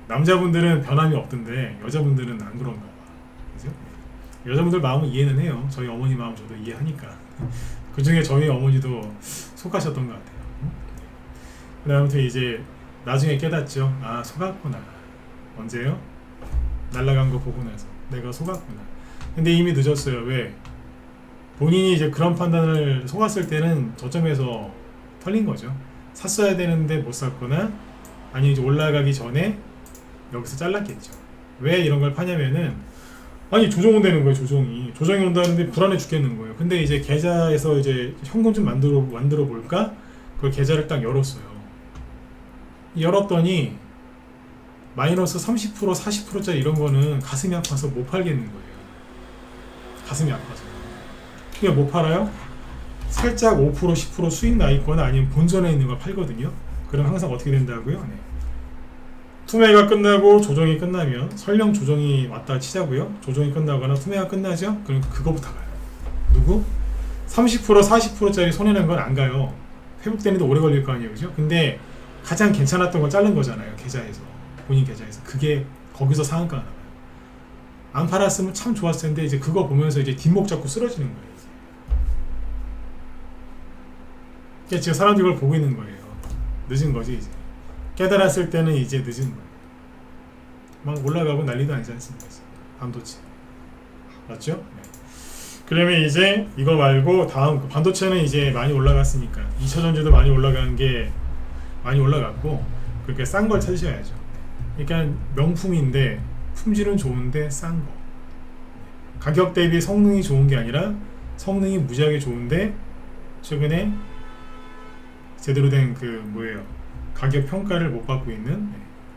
[SPEAKER 1] 남자분들은 변함이 없던데 여자분들은 안 그런가 봐. 그죠? 여자분들 마음은 이해는 해요. 저희 어머니 마음 저도 이해하니까. 그 중에 저희 어머니도 속하셨던 것 같아요. 그다음부터 이제 나중에 깨닫죠. 아, 속았구나. 언제요? 날라간 거 보고 나서 내가 속았구나. 근데 이미 늦었어요. 왜? 본인이 이제 그런 판단을 속았을 때는 저점에서 털린 거죠. 샀어야 되는데 못 샀거나 아니 이제 올라가기 전에 여기서 잘랐겠죠. 왜 이런 걸 파냐면은 아니 조정 온다는 거예요. 조정이 온다는데 불안해 죽겠는 거예요. 근데 이제 계좌에서 이제 현금 좀 만들어 볼까? 그걸 계좌를 딱 열었어요. 열었더니 마이너스 30% 40%짜리 이런 거는 가슴이 아파서 못 팔겠는 거예요. 가슴이 아파서 그냥 못 팔아요. 살짝 5% 10% 수익 나 있거나 아니면 본전에 있는 걸 팔거든요. 그럼 항상 어떻게 된다고요? 네. 투매가 끝나고 조정이 끝나면 설령 조정이 왔다 치자고요. 조정이 끝나거나 투매가 끝나죠. 그럼 그거부터 가요. 누구? 30% 40%짜리 손해낸 건 안 가요. 회복되는데 오래 걸릴 거 아니에요. 그죠? 근데 가장 괜찮았던 걸 자른 거잖아요. 계좌에서. 본인 계좌에서. 그게 거기서 상한가가 나와요. 안 팔았으면 참 좋았을 텐데 이제 그거 보면서 이제 뒷목 잡고 쓰러지는 거예요. 그러니까 지금 사람들이 그걸 보고 있는 거예요. 늦은 거지 이제. 깨달았을 때는 이제 늦은 거예요. 막 올라가고 난리도 아니지 않습니까? 반도체. 맞죠? 네. 그러면 이제 이거 말고 다음 반도체는 이제 많이 올라갔으니까 2차전지도 많이 올라간 게 많이 올라갔고 그렇게 싼 걸 찾으셔야죠. 그러니까 명품인데 품질은 좋은데 싼 거. 가격 대비 성능이 좋은 게 아니라 성능이 무지하게 좋은데 최근에 제대로 된 그 뭐예요 가격 평가를 못 받고 있는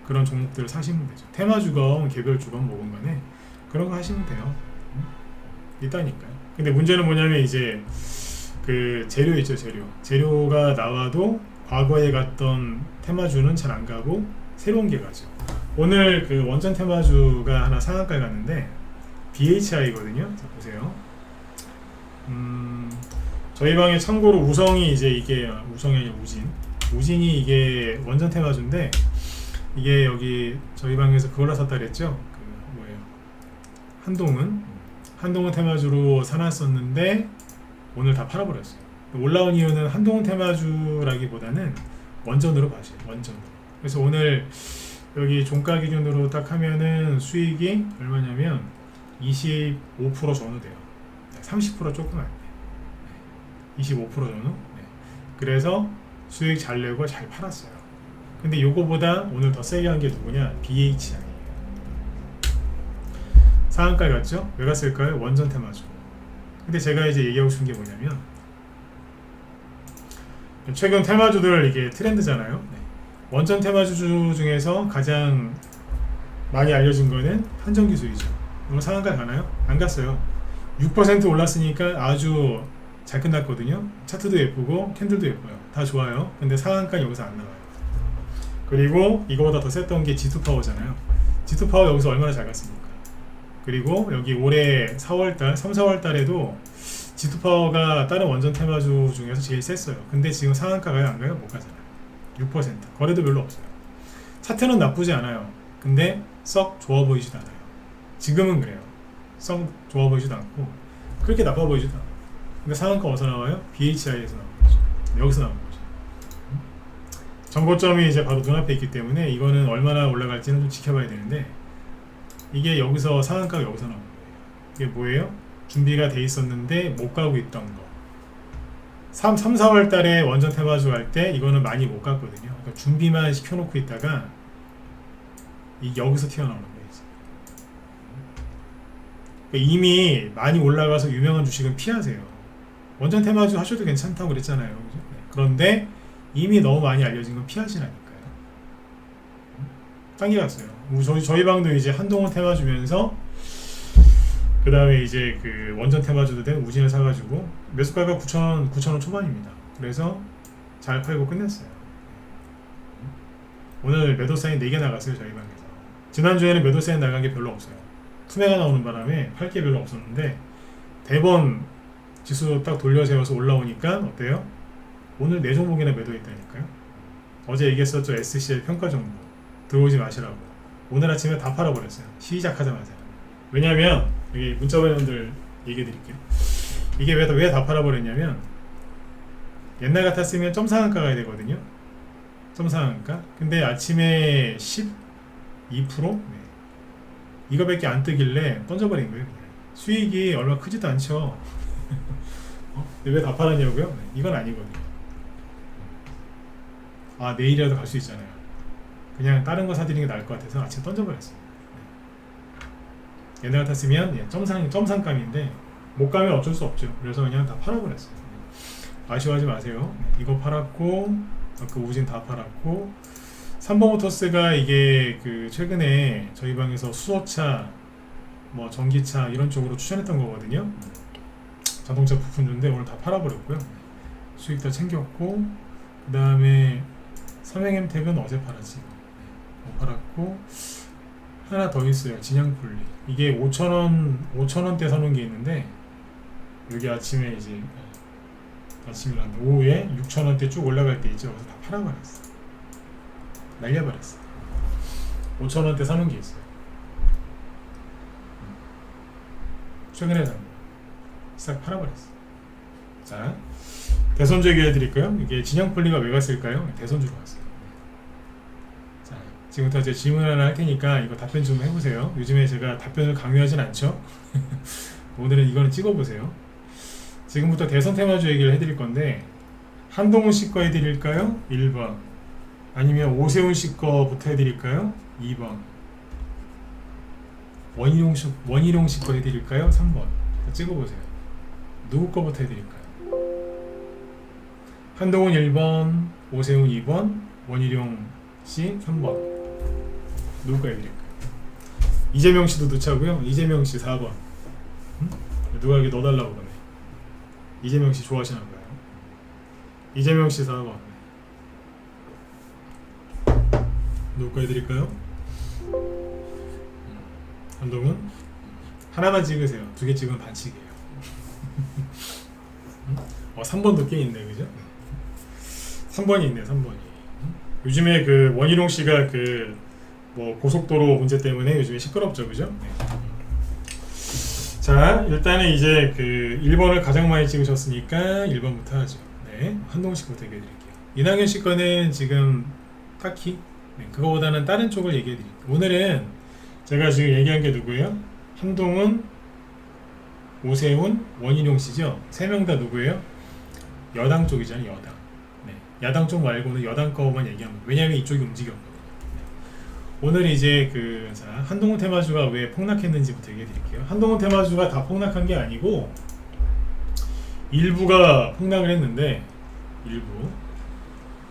[SPEAKER 1] 그런 종목들을 사시면 되죠. 테마주건 개별주건 뭐건 간에 그런 거 하시면 돼요. 있다니까요. 근데 문제는 뭐냐면 이제 그 재료 있죠. 재료가 나와도 과거에 갔던 테마주는 잘 안 가고 새로운 게 가죠. 오늘 그 원전 테마주가 하나 상한가에 갔는데 BHI거든요. 자 보세요. 저희 방에 참고로 우성이 이제 이게 우성이 아니라 우진이 이게 원전 테마주인데 이게 여기 저희 방에서 그걸로 샀다 그랬죠. 그 뭐예요? 한동훈 테마주로 사놨었는데 오늘 다 팔아버렸어요. 올라온 이유는 한동훈 테마주라기보다는 원전으로 봐셔요. 원전으로. 그래서 오늘 여기 종가 기준으로 딱 하면은 수익이 얼마냐면 25% 전후 돼요. 30% 조금 안 돼요. 25% 전후. 네. 그래서 수익 잘 내고 잘 팔았어요. 근데 요거보다 오늘 더 세게 한 게 누구냐? BHI. 상한가에 갔죠? 왜 갔을까요? 원전 테마주. 근데 제가 이제 얘기하고 싶은 게 뭐냐면 최근 테마주들 이게 트렌드잖아요. 네. 원전 테마주 중에서 가장 많이 알려진 거는 한전기술이죠. 오늘 상한가 가나요? 안 갔어요. 6% 올랐으니까 아주 잘 끝났거든요. 차트도 예쁘고 캔들도 예뻐요. 다 좋아요. 근데 상한가 여기서 안 나와요. 그리고 이거보다 더 셌던 게 G2파워잖아요. G2파워 여기서 얼마나 잘 갔습니까? 그리고 여기 올해 4월달, 3, 4월달에도 G2파워가 다른 원전 테마주 중에서 제일 셌어요. 근데 지금 상한가가요? 안 가요? 못 가잖아요. 6%. 거래도 별로 없어요. 차트는 나쁘지 않아요. 근데 썩 좋아 보이지도 않아요. 지금은 그래요. 썩 좋아 보이지도 않고 그렇게 나빠 보이지도 않아요. 근데 상한가 어디서 나와요? BHI에서 나오는 거죠. 여기서 나오는 거죠. 정고점이 이제 바로 눈앞에 있기 때문에 이거는 얼마나 올라갈지는 좀 지켜봐야 되는데 이게 여기서 상한가가 여기서 나오는 거예요. 이게 뭐예요? 준비가 돼 있었는데 못 가고 있던 거. 3, 4월 달에 원전 테마주 할 때 이거는 많이 못 갔거든요. 그러니까 준비만 시켜놓고 있다가 여기서 튀어나오는 거예요. 그러니까 이미 많이 올라가서 유명한 주식은 피하세요. 원전 테마주 하셔도 괜찮다고 그랬잖아요. 그죠? 그런데 이미 너무 많이 알려진 건 피하시라니까요. 딴 게 갔어요. 저희 방도 이제 한동훈 테마주면서 그 다음에 이제 그 원전 테마주도 된 우진을 사가지고 매수가가 9,000원 초반입니다. 그래서 잘 팔고 끝냈어요. 오늘 매도 사인 4개 나갔어요. 저희 방에서. 지난주에는 매도 사인 나간 게 별로 없어요. 투매가 나오는 바람에 팔 게 별로 없었는데 대번 지수 딱 돌려세워서 올라오니까 어때요? 오늘 네 종목이나 매도했다니까요. 어제 얘기했었죠. SCL 평가 정보 들어오지 마시라고. 오늘 아침에 다 팔아버렸어요. 시작하자마자. 왜냐면 여기 문자번호들 얘기해 드릴게요. 이게 왜 다 팔아버렸냐면 옛날 같았으면 점상한가 가야 되거든요. 점상한가. 근데 아침에 12%? 네. 이거밖에 안 뜨길래 던져버린 거예요. 그냥. 수익이 얼마 크지도 않죠. 왜 다 팔았냐고요? 네. 이건 아니거든요. 아, 내일이라도 갈 수 있잖아요. 그냥 다른 거 사드리는 게 나을 것 같아서 아침 던져버렸어요. 네. 옛날 같았으면 예, 점상감인데 못 가면 어쩔 수 없죠. 그래서 그냥 다 팔아버렸어요. 네. 아쉬워하지 마세요. 네. 이거 팔았고 그 우진 다 팔았고 3번 모터스가 이게 그 최근에 저희 방에서 수소차 뭐 전기차 이런 쪽으로 추천했던 거거든요. 자동차 부품인데 오늘 다 팔아버렸고요. 수익 다 챙겼고 그 다음에 삼행엠텍은 어제 팔았지. 못 팔았고 하나 더 있어요. 진양폴리. 이게 5,000원대 사놓은 게 있는데 여기 아침에 이제 아침이란다 오후에 6,000원대 쭉 올라갈 때 있죠. 그래서 다 팔아버렸어. 날려버렸어. 5,000원대 사놓은 게 있어요. 최근에 산 거. 싹 팔아버렸어. 자, 대선주 얘기해드릴까요? 이게 진양폴리가 왜 갔을까요? 대선주로 갔어요. 자, 지금부터 이제 질문 하나 할 테니까 이거 답변 좀 해보세요. 요즘에 제가 답변을 강요하진 않죠? 오늘은 이거는 찍어보세요. 지금부터 대선 테마주 얘기를 해드릴 건데 한동훈 씨 거 해드릴까요? 1번. 아니면 오세훈 씨 거부터 해드릴까요? 2번. 원희룡 씨 거 해드릴까요? 3번. 찍어보세요. 누구 거부터 해드릴까요? 한동훈 1번, 오세훈 2번, 원희룡 씨 3번. 누구 거 해드릴까요? 이재명 씨도 넣자고요? 이재명 씨 4번. 누가 여기 넣어달라고 그러네. 이재명 씨 좋아하시나 봐요. 이재명 씨 4번. 누구 거 해드릴까요? 한동훈? 하나만 찍으세요. 두 개 찍으면 반칙이에요. 3번도 꽤 있네, 그죠? 3번이 있네, 3번이. 요즘에 그 원희룡 씨가 그 뭐 고속도로 문제 때문에 요즘에 시끄럽죠, 그죠? 네. 자, 일단은 이제 그 1번을 가장 많이 찍으셨으니까 1번부터 하죠. 네, 한동훈 씨 거부터 얘기해드릴게요. 이낙연 씨 거는 지금 딱히 그거보다는 다른 쪽을 얘기해드릴게요. 오늘은 제가 지금 얘기한 게 누구예요? 한동훈, 오세훈, 원희룡 씨죠? 3명 다 누구예요? 여당 쪽이잖아요, 여당. 네. 야당 쪽 말고는 여당 거만 얘기하면 왜냐면 이쪽이 움직였거든요. 네. 오늘 이제 자, 한동훈 테마주가 왜 폭락했는지부터 얘기해 드릴게요. 한동훈 테마주가 다 폭락한 게 아니고 일부가 폭락을 했는데 일부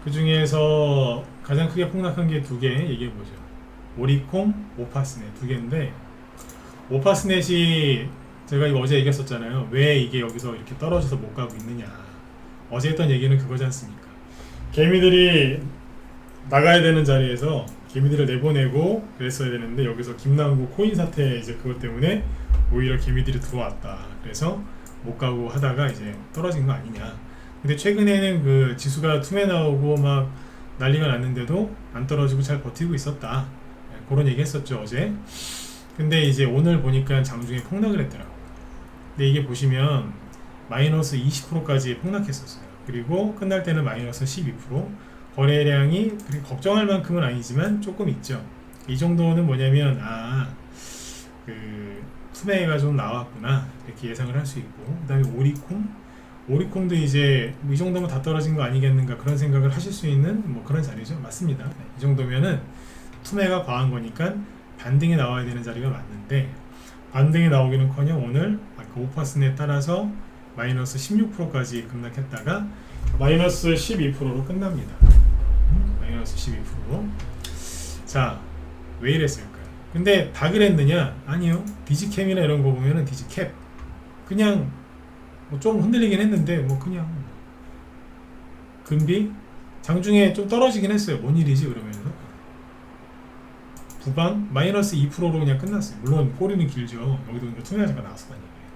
[SPEAKER 1] 그 중에서 가장 크게 폭락한 게 2개 얘기해 보죠. 오리콤, 오파스넷 2개인데 오파스넷이 제가 이거 어제 얘기했었잖아요. 왜 이게 여기서 이렇게 떨어져서 못 가고 있느냐. 어제 했던 얘기는 그거지 않습니까? 개미들이 나가야 되는 자리에서 개미들을 내보내고 그랬어야 되는데 여기서 김남구 코인 사태 이제 그것 때문에 오히려 개미들이 들어왔다. 그래서 못 가고 하다가 이제 떨어진 거 아니냐. 근데 최근에는 그 지수가 tum에 나오고 막 난리가 났는데도 안 떨어지고 잘 버티고 있었다. 그런 얘기 했었죠, 어제. 근데 이제 오늘 보니까 장중에 폭락을 했더라고요. 근데 이게 보시면 마이너스 20%까지 폭락했었어요. 그리고 끝날 때는 마이너스 12%. 거래량이 그렇게 걱정할 만큼은 아니지만 조금 있죠. 이 정도는 뭐냐면 투매가 좀 나왔구나 이렇게 예상을 할 수 있고, 그 다음에 오리콩도 이제 이 정도면 다 떨어진 거 아니겠는가 그런 생각을 하실 수 있는 뭐 그런 자리죠. 맞습니다. 이 정도면은 투매가 과한 거니까 반등이 나와야 되는 자리가 맞는데 반등이 나오기는커녕 오늘 아까 오파스넷 따라서 마이너스 16%까지 급락했다가 마이너스 12%로 끝납니다. 마이너스 12%. 자, 왜 이랬을까요? 근데 다 그랬느냐? 아니요. 디지캠이나 이런 거 보면은 디지캡 그냥 뭐 좀 흔들리긴 했는데 뭐 그냥 금비 장중에 좀 떨어지긴 했어요. 뭔 일이지 그러면은 부방 마이너스 2%로 그냥 끝났어요. 물론 꼬리는 길죠. 여기도 투명자가 나왔었다는 얘기예요.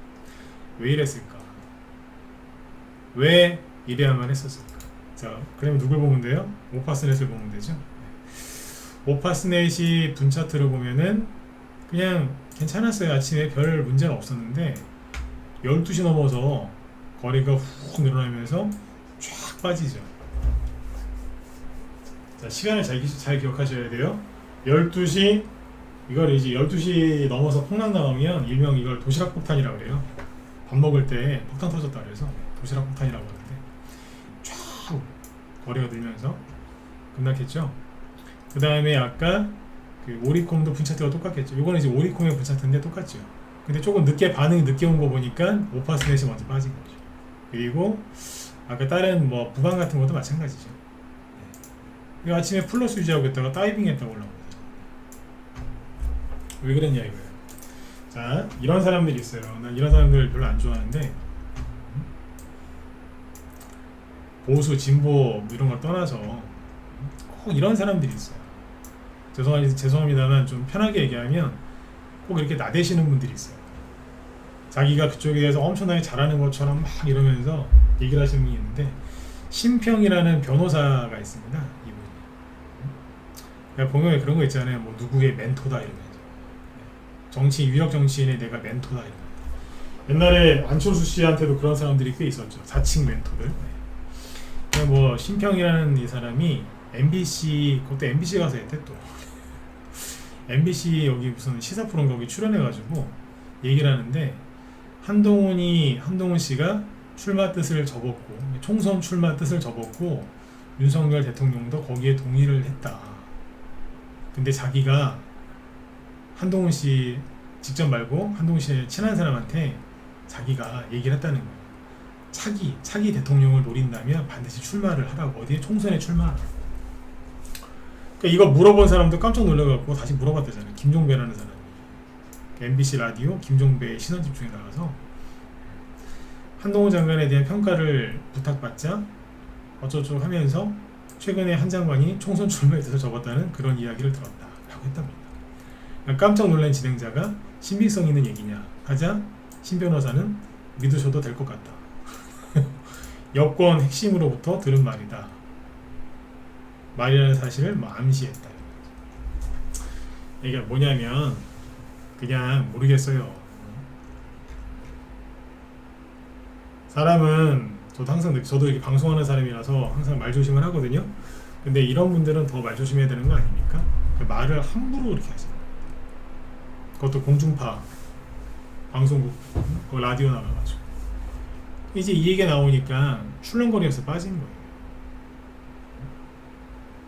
[SPEAKER 1] 왜 이랬을까? 왜 이래야만 했었을까? 자, 그러면 누굴 보면 돼요? 오파스넷을 보면 되죠. 오파스넷이 분차트를 보면은 그냥 괜찮았어요. 아침에 별 문제는 없었는데 12시 넘어서 거래가 훅 늘어나면서 쫙 빠지죠. 자, 시간을 잘 기억하셔야 돼요. 12시, 이걸 이제 12시 넘어서 폭락 나오면 일명 이걸 도시락 폭탄이라고 그래요. 밥 먹을 때 폭탄 터졌다 그래서 도시락 폭탄이라고 하는데 쫙 거래가 늘면서 급락했죠. 그 다음에 아까 그 오리콤도 분차트가 똑같겠죠. 이거는 이제 오리콤의 분차트인데 똑같죠. 근데 조금 반응이 늦게 온 거 보니까 오파스넷이 먼저 빠진 거죠. 그리고 아까 다른 뭐 부방 같은 것도 마찬가지죠. 네. 아침에 플러스 유지하고 있다가 다이빙 했다고 올라옵니다. 왜 그랬냐 이거예요. 자, 이런 사람들이 있어요. 난 이런 사람들 별로 안 좋아하는데 보수, 진보 뭐 이런 걸 떠나서 꼭 이런 사람들이 있어요. 죄송합니다만 좀 편하게 얘기하면 꼭 이렇게 나대시는 분들이 있어요. 자기가 그쪽에 대해서 엄청나게 잘하는 것처럼 막 이러면서 얘기를 하시는 분이 있는데 심평이라는 변호사가 있습니다. 이분이. 그러니까 보면 그런 거 있잖아요. 뭐 누구의 멘토다 이러면서. 유력 정치인의 내가 멘토다 이러면서. 옛날에 안철수 씨한테도 그런 사람들이 꽤 있었죠. 자칭 멘토들. 그러니까 뭐 심평이라는 이 사람이 MBC, 그것도 MBC 가서 했대 또. MBC 여기 무슨 시사 프로그램 거기 출연해가지고 얘기를 하는데 한동훈 씨가 출마 뜻을 접었고 총선 출마 뜻을 접었고 윤석열 대통령도 거기에 동의를 했다. 근데 자기가 한동훈 씨 직접 말고 한동훈 씨의 친한 사람한테 자기가 얘기를 했다는 거예요. 차기 대통령을 노린다면 반드시 출마를 하라고. 어디에 총선에 출마하라고. 그러니까 이거 물어본 사람도 깜짝 놀라갖고 다시 물어봤다잖아요. 김종배라는 사람이 MBC 라디오 김종배의 신원집중에 나가서 한동훈 장관에 대한 평가를 부탁받자 어쩌고 하면서 최근에 한 장관이 총선 출마에 대해서 접었다는 그런 이야기를 들었다 라고 했답니다. 그러니까 깜짝 놀란 진행자가 신빙성 있는 얘기냐 하자 신 변호사는 믿으셔도 될 것 같다. 여권 핵심으로부터 들은 말이라는 사실을 뭐 암시했다. 이게 뭐냐면 그냥 모르겠어요. 사람은 저도 이렇게 방송하는 사람이라서 항상 말 조심을 하거든요. 근데 이런 분들은 더 말 조심해야 되는 거 아닙니까? 말을 함부로 이렇게 하시는 거예요. 그것도 공중파 방송국 라디오 나가가지고 이제 이 얘기가 나오니까 출렁거리에서 빠진 거예요.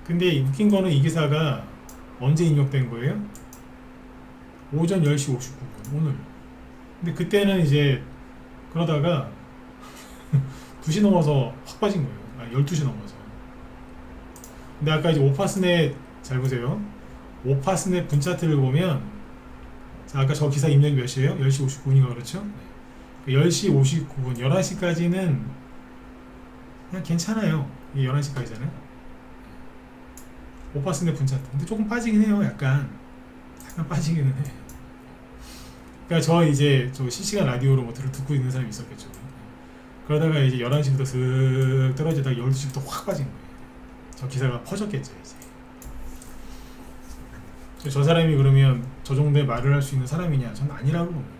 [SPEAKER 1] 근데 웃긴 거는 이 기사가 언제 인용된 거예요? 오전 10시 59분 오늘. 근데 그때는 이제 그러다가 2시 넘어서 확 빠진 거예요. 12시 넘어서. 근데 아까 이제 오파스넷 잘 보세요. 오파스넷 분차트를 보면 자, 아까 저 기사 입력이 몇 시에요? 10시 59분인가 그렇죠? 10시 59분 11시까지는 그냥 괜찮아요. 이게 11시까지잖아요. 오파스넷 분차트. 근데 조금 빠지긴 해요. 약간 빠지기는 해. 그러니까 저 실시간 라디오로 뭐 듣고 있는 사람이 있었겠죠. 그러다가 이제 11시부터 슥 떨어지다가 12시부터 확 빠진 거예요. 저 기사가 퍼졌겠죠. 이제 저 사람이 그러면 저 정도의 말을 할 수 있는 사람이냐? 저는 아니라고 봅니다.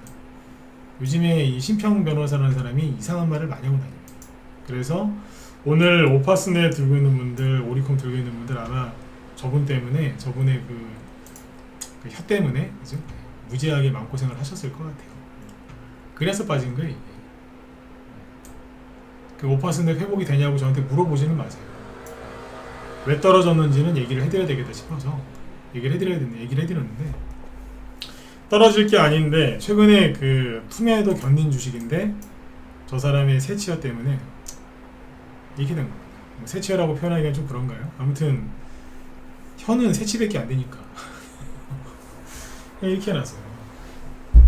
[SPEAKER 1] 요즘에 이 심평 변호사라는 사람이 이상한 말을 많이 하고 다닙니다. 그래서 오늘 오파스넷 들고 있는 분들, 오리콤 들고 있는 분들 아마 저분의 그 혀 때문에 그죠? 무지하게 마음고생을 하셨을 것 같아요. 그래서 빠진 거예요. 이게. 그 오파스넷 회복이 되냐고 저한테 물어보지는 마세요. 왜 떨어졌는지는 얘기를 해드려야 되겠다 싶어서 얘기를 해드렸는데 떨어질 게 아닌데 최근에 그 투매도 견딘 주식인데 저 사람의 세치어 때문에 이렇게 된 겁니다. 세치어라고 표현하기가 좀 그런가요? 아무튼 혀는 세치밖에 안 되니까 이렇게 해놨어요.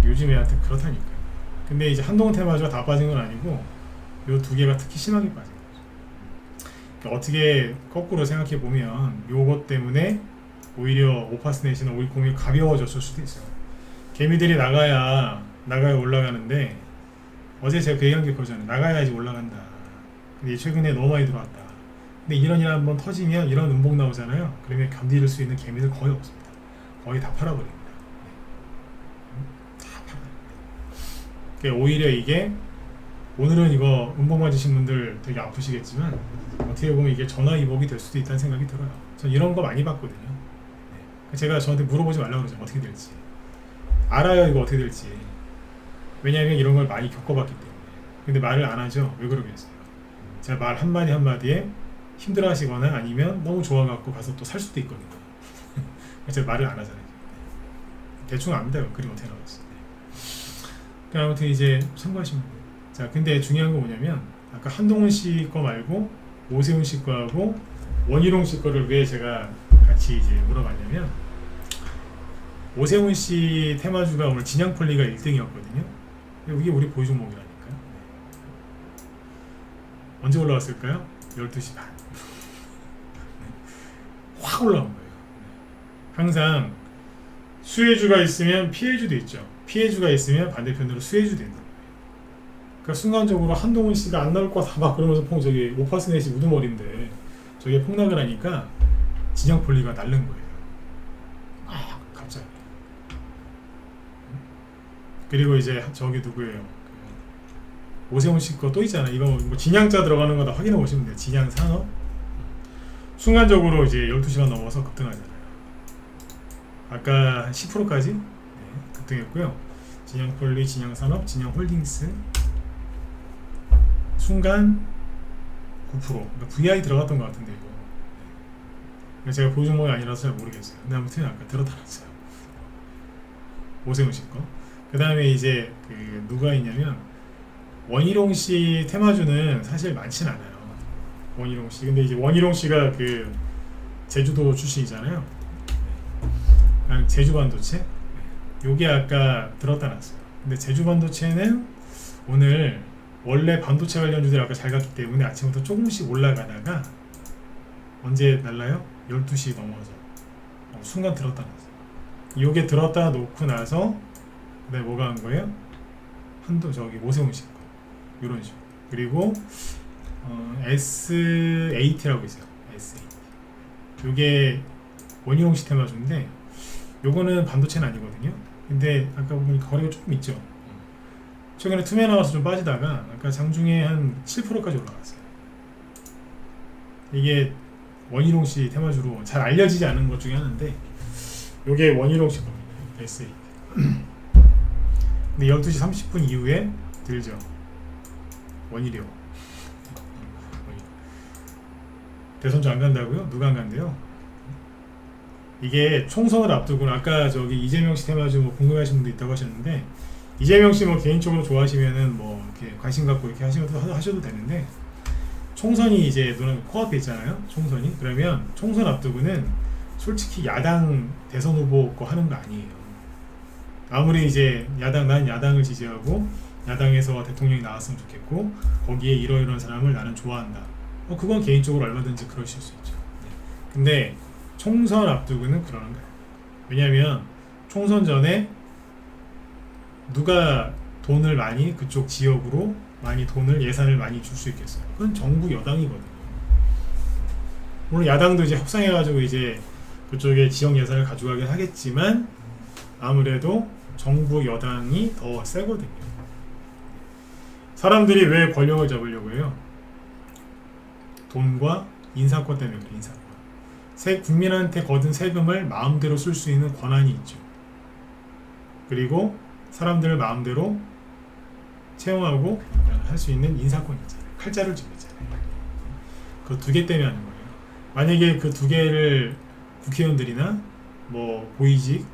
[SPEAKER 1] 요즘에 하여튼 그렇다니까요. 근데 이제 한동훈 테마주가 다 빠진 건 아니고 요 두 개가 특히 심하게 빠진 거죠. 그러니까 어떻게 거꾸로 생각해 보면 요것 때문에 오히려 오파스넷이나 오리콤이 가벼워졌을 수도 있어요. 개미들이 나가야 올라가는데 어제 제가 그 얘기한 게 그거잖아요. 나가야지 올라간다. 근데 최근에 너무 많이 들어왔다. 근데 이런 일 한번 터지면 이런 음봉 나오잖아요. 그러면 견딜 수 있는 개미들 거의 없습니다. 거의 다 팔아버립니다. 다 팔아버립니다. 그러니까 오히려 이게 오늘은 이거 음봉 맞으신 분들 되게 아프시겠지만 어떻게 보면 이게 전화위복이 될 수도 있다는 생각이 들어요. 전 이런 거 많이 봤거든요. 네. 제가 저한테 물어보지 말라고 그러죠. 어떻게 될지. 알아요, 이거 어떻게 될지. 왜냐하면 이런 걸 많이 겪어봤기 때문에. 근데 말을 안 하죠. 왜 그러겠어요. 제가 말 한마디 한마디에 힘들어 하시거나 아니면 너무 좋아갖고 가서 또 살 수도 있거든요. 제가 말을 안 하잖아요. 대충 압니다. 그림 어떻게 나왔어요. 그러니까 아무튼 이제 참고하시면 돼요. 자, 근데 중요한 건 뭐냐면 아까 한동훈 씨 거 말고 오세훈 씨 거하고 원희룡 씨 거를 왜 제가 같이 이제 물어봤냐면 오세훈 씨 테마주가 오늘 진양폴리가 1등이었거든요. 이게 우리 보유 종목이라니까요. 언제 올라왔을까요? 12시 반. 확 올라온 거예요. 항상 수혜주가 있으면 피해주도 있죠. 피해주가 있으면 반대편으로 수혜주도 있는 거예요. 그러니까 순간적으로 한동훈 씨가 안 나올 것 같아 막 그러면서 저기 오파스넷이 우두머리인데 저게 폭락을 하니까 진양폴리가 날른 거예요. 갑자기. 그리고 이제 저기 누구예요? 오세훈 씨 거 또 있잖아. 이거 뭐 진양자 들어가는 거 다 확인해 보시면 돼요. 진양산업. 순간적으로 이제 12시간 넘어서 급등하잖아요. 아까 10%까지 급등했고요. 진양폴리, 진양산업, 진양홀딩스 순간 9%. 그러니까 VI 들어갔던 것 같은데 이거. 제가 보유 종목이 아니라서 잘 모르겠어요. 근데 아무튼 아까 들었다 놨어요. 오세훈 씨 거. 그 다음에 이제 그 누가 있냐면 원희룡 씨 테마주는 사실 많진 않아요. 원희룡 씨. 근데 이제 원희룡 씨가 그 제주도 출신이잖아요. 제주 반도체. 요게 아까 들었다 놨어요. 근데 제주 반도체는 오늘 원래 반도체 관련주들이 아까 잘 갔기 때문에 아침부터 조금씩 올라가다가 언제 날라요? 12시 넘어서 순간 들었다 놨어요. 요게 들었다 놓고 나서 그다음에 뭐가 한 거예요? 한도 저기 오세훈 씨 거. 요런 식으로. 그리고 S80라고 있어요. S80. 요게 원희룡 씨 테마주인데 요거는 반도체는 아니거든요. 근데 아까 보니까 거래가 조금 있죠. 최근에 투매 나와서 좀 빠지다가 아까 장중에 한 7%까지 올라갔어요. 이게 원희룡 씨 테마주로 잘 알려지지 않은 것 중에 하나인데 요게 원희룡 씨 겁니다. S8. 근데 12시 30분 이후에 들죠. 원희룡. 대선주 안 간다고요? 누가 안 간대요? 이게 총선을 앞두고 아까 저기 이재명 씨 테마주 뭐 궁금해하시는 분도 있다고 하셨는데 이재명 씨 뭐 개인적으로 좋아하시면은 뭐 이렇게 관심 갖고 이렇게 하셔도 되는데 총선이 이제 눈 코앞에 있잖아요. 총선이. 그러면 총선 앞두고는 솔직히 야당 대선 후보 거 하는 거 아니에요. 아무리 이제 난 야당을 지지하고 야당에서 대통령이 나왔으면 좋겠고 거기에 이러이러한 사람을 나는 좋아한다. 그건 개인적으로 얼마든지 그러실 수 있죠. 근데 총선 앞두고는 그러는 거예요. 왜냐하면 총선 전에 누가 돈을 많이 그쪽 지역으로 많이 돈을 예산을 많이 줄 수 있겠어요. 그건 정부 여당이거든요. 물론 야당도 이제 협상해가지고 이제 그쪽에 지역 예산을 가져가긴 하겠지만 아무래도 정부 여당이 더 세거든요. 사람들이 왜 권력을 잡으려고 해요? 돈과 인사권 때문에 그래요. 인사권. 국민한테 거둔 세금을 마음대로 쓸 수 있는 권한이 있죠. 그리고 사람들을 마음대로 채용하고 할 수 있는 인사권이 있잖아요. 칼자를 쥐고 있잖아요. 그 두 개 때문에 하는 거예요. 만약에 그 두 개를 국회의원들이나 뭐 고위직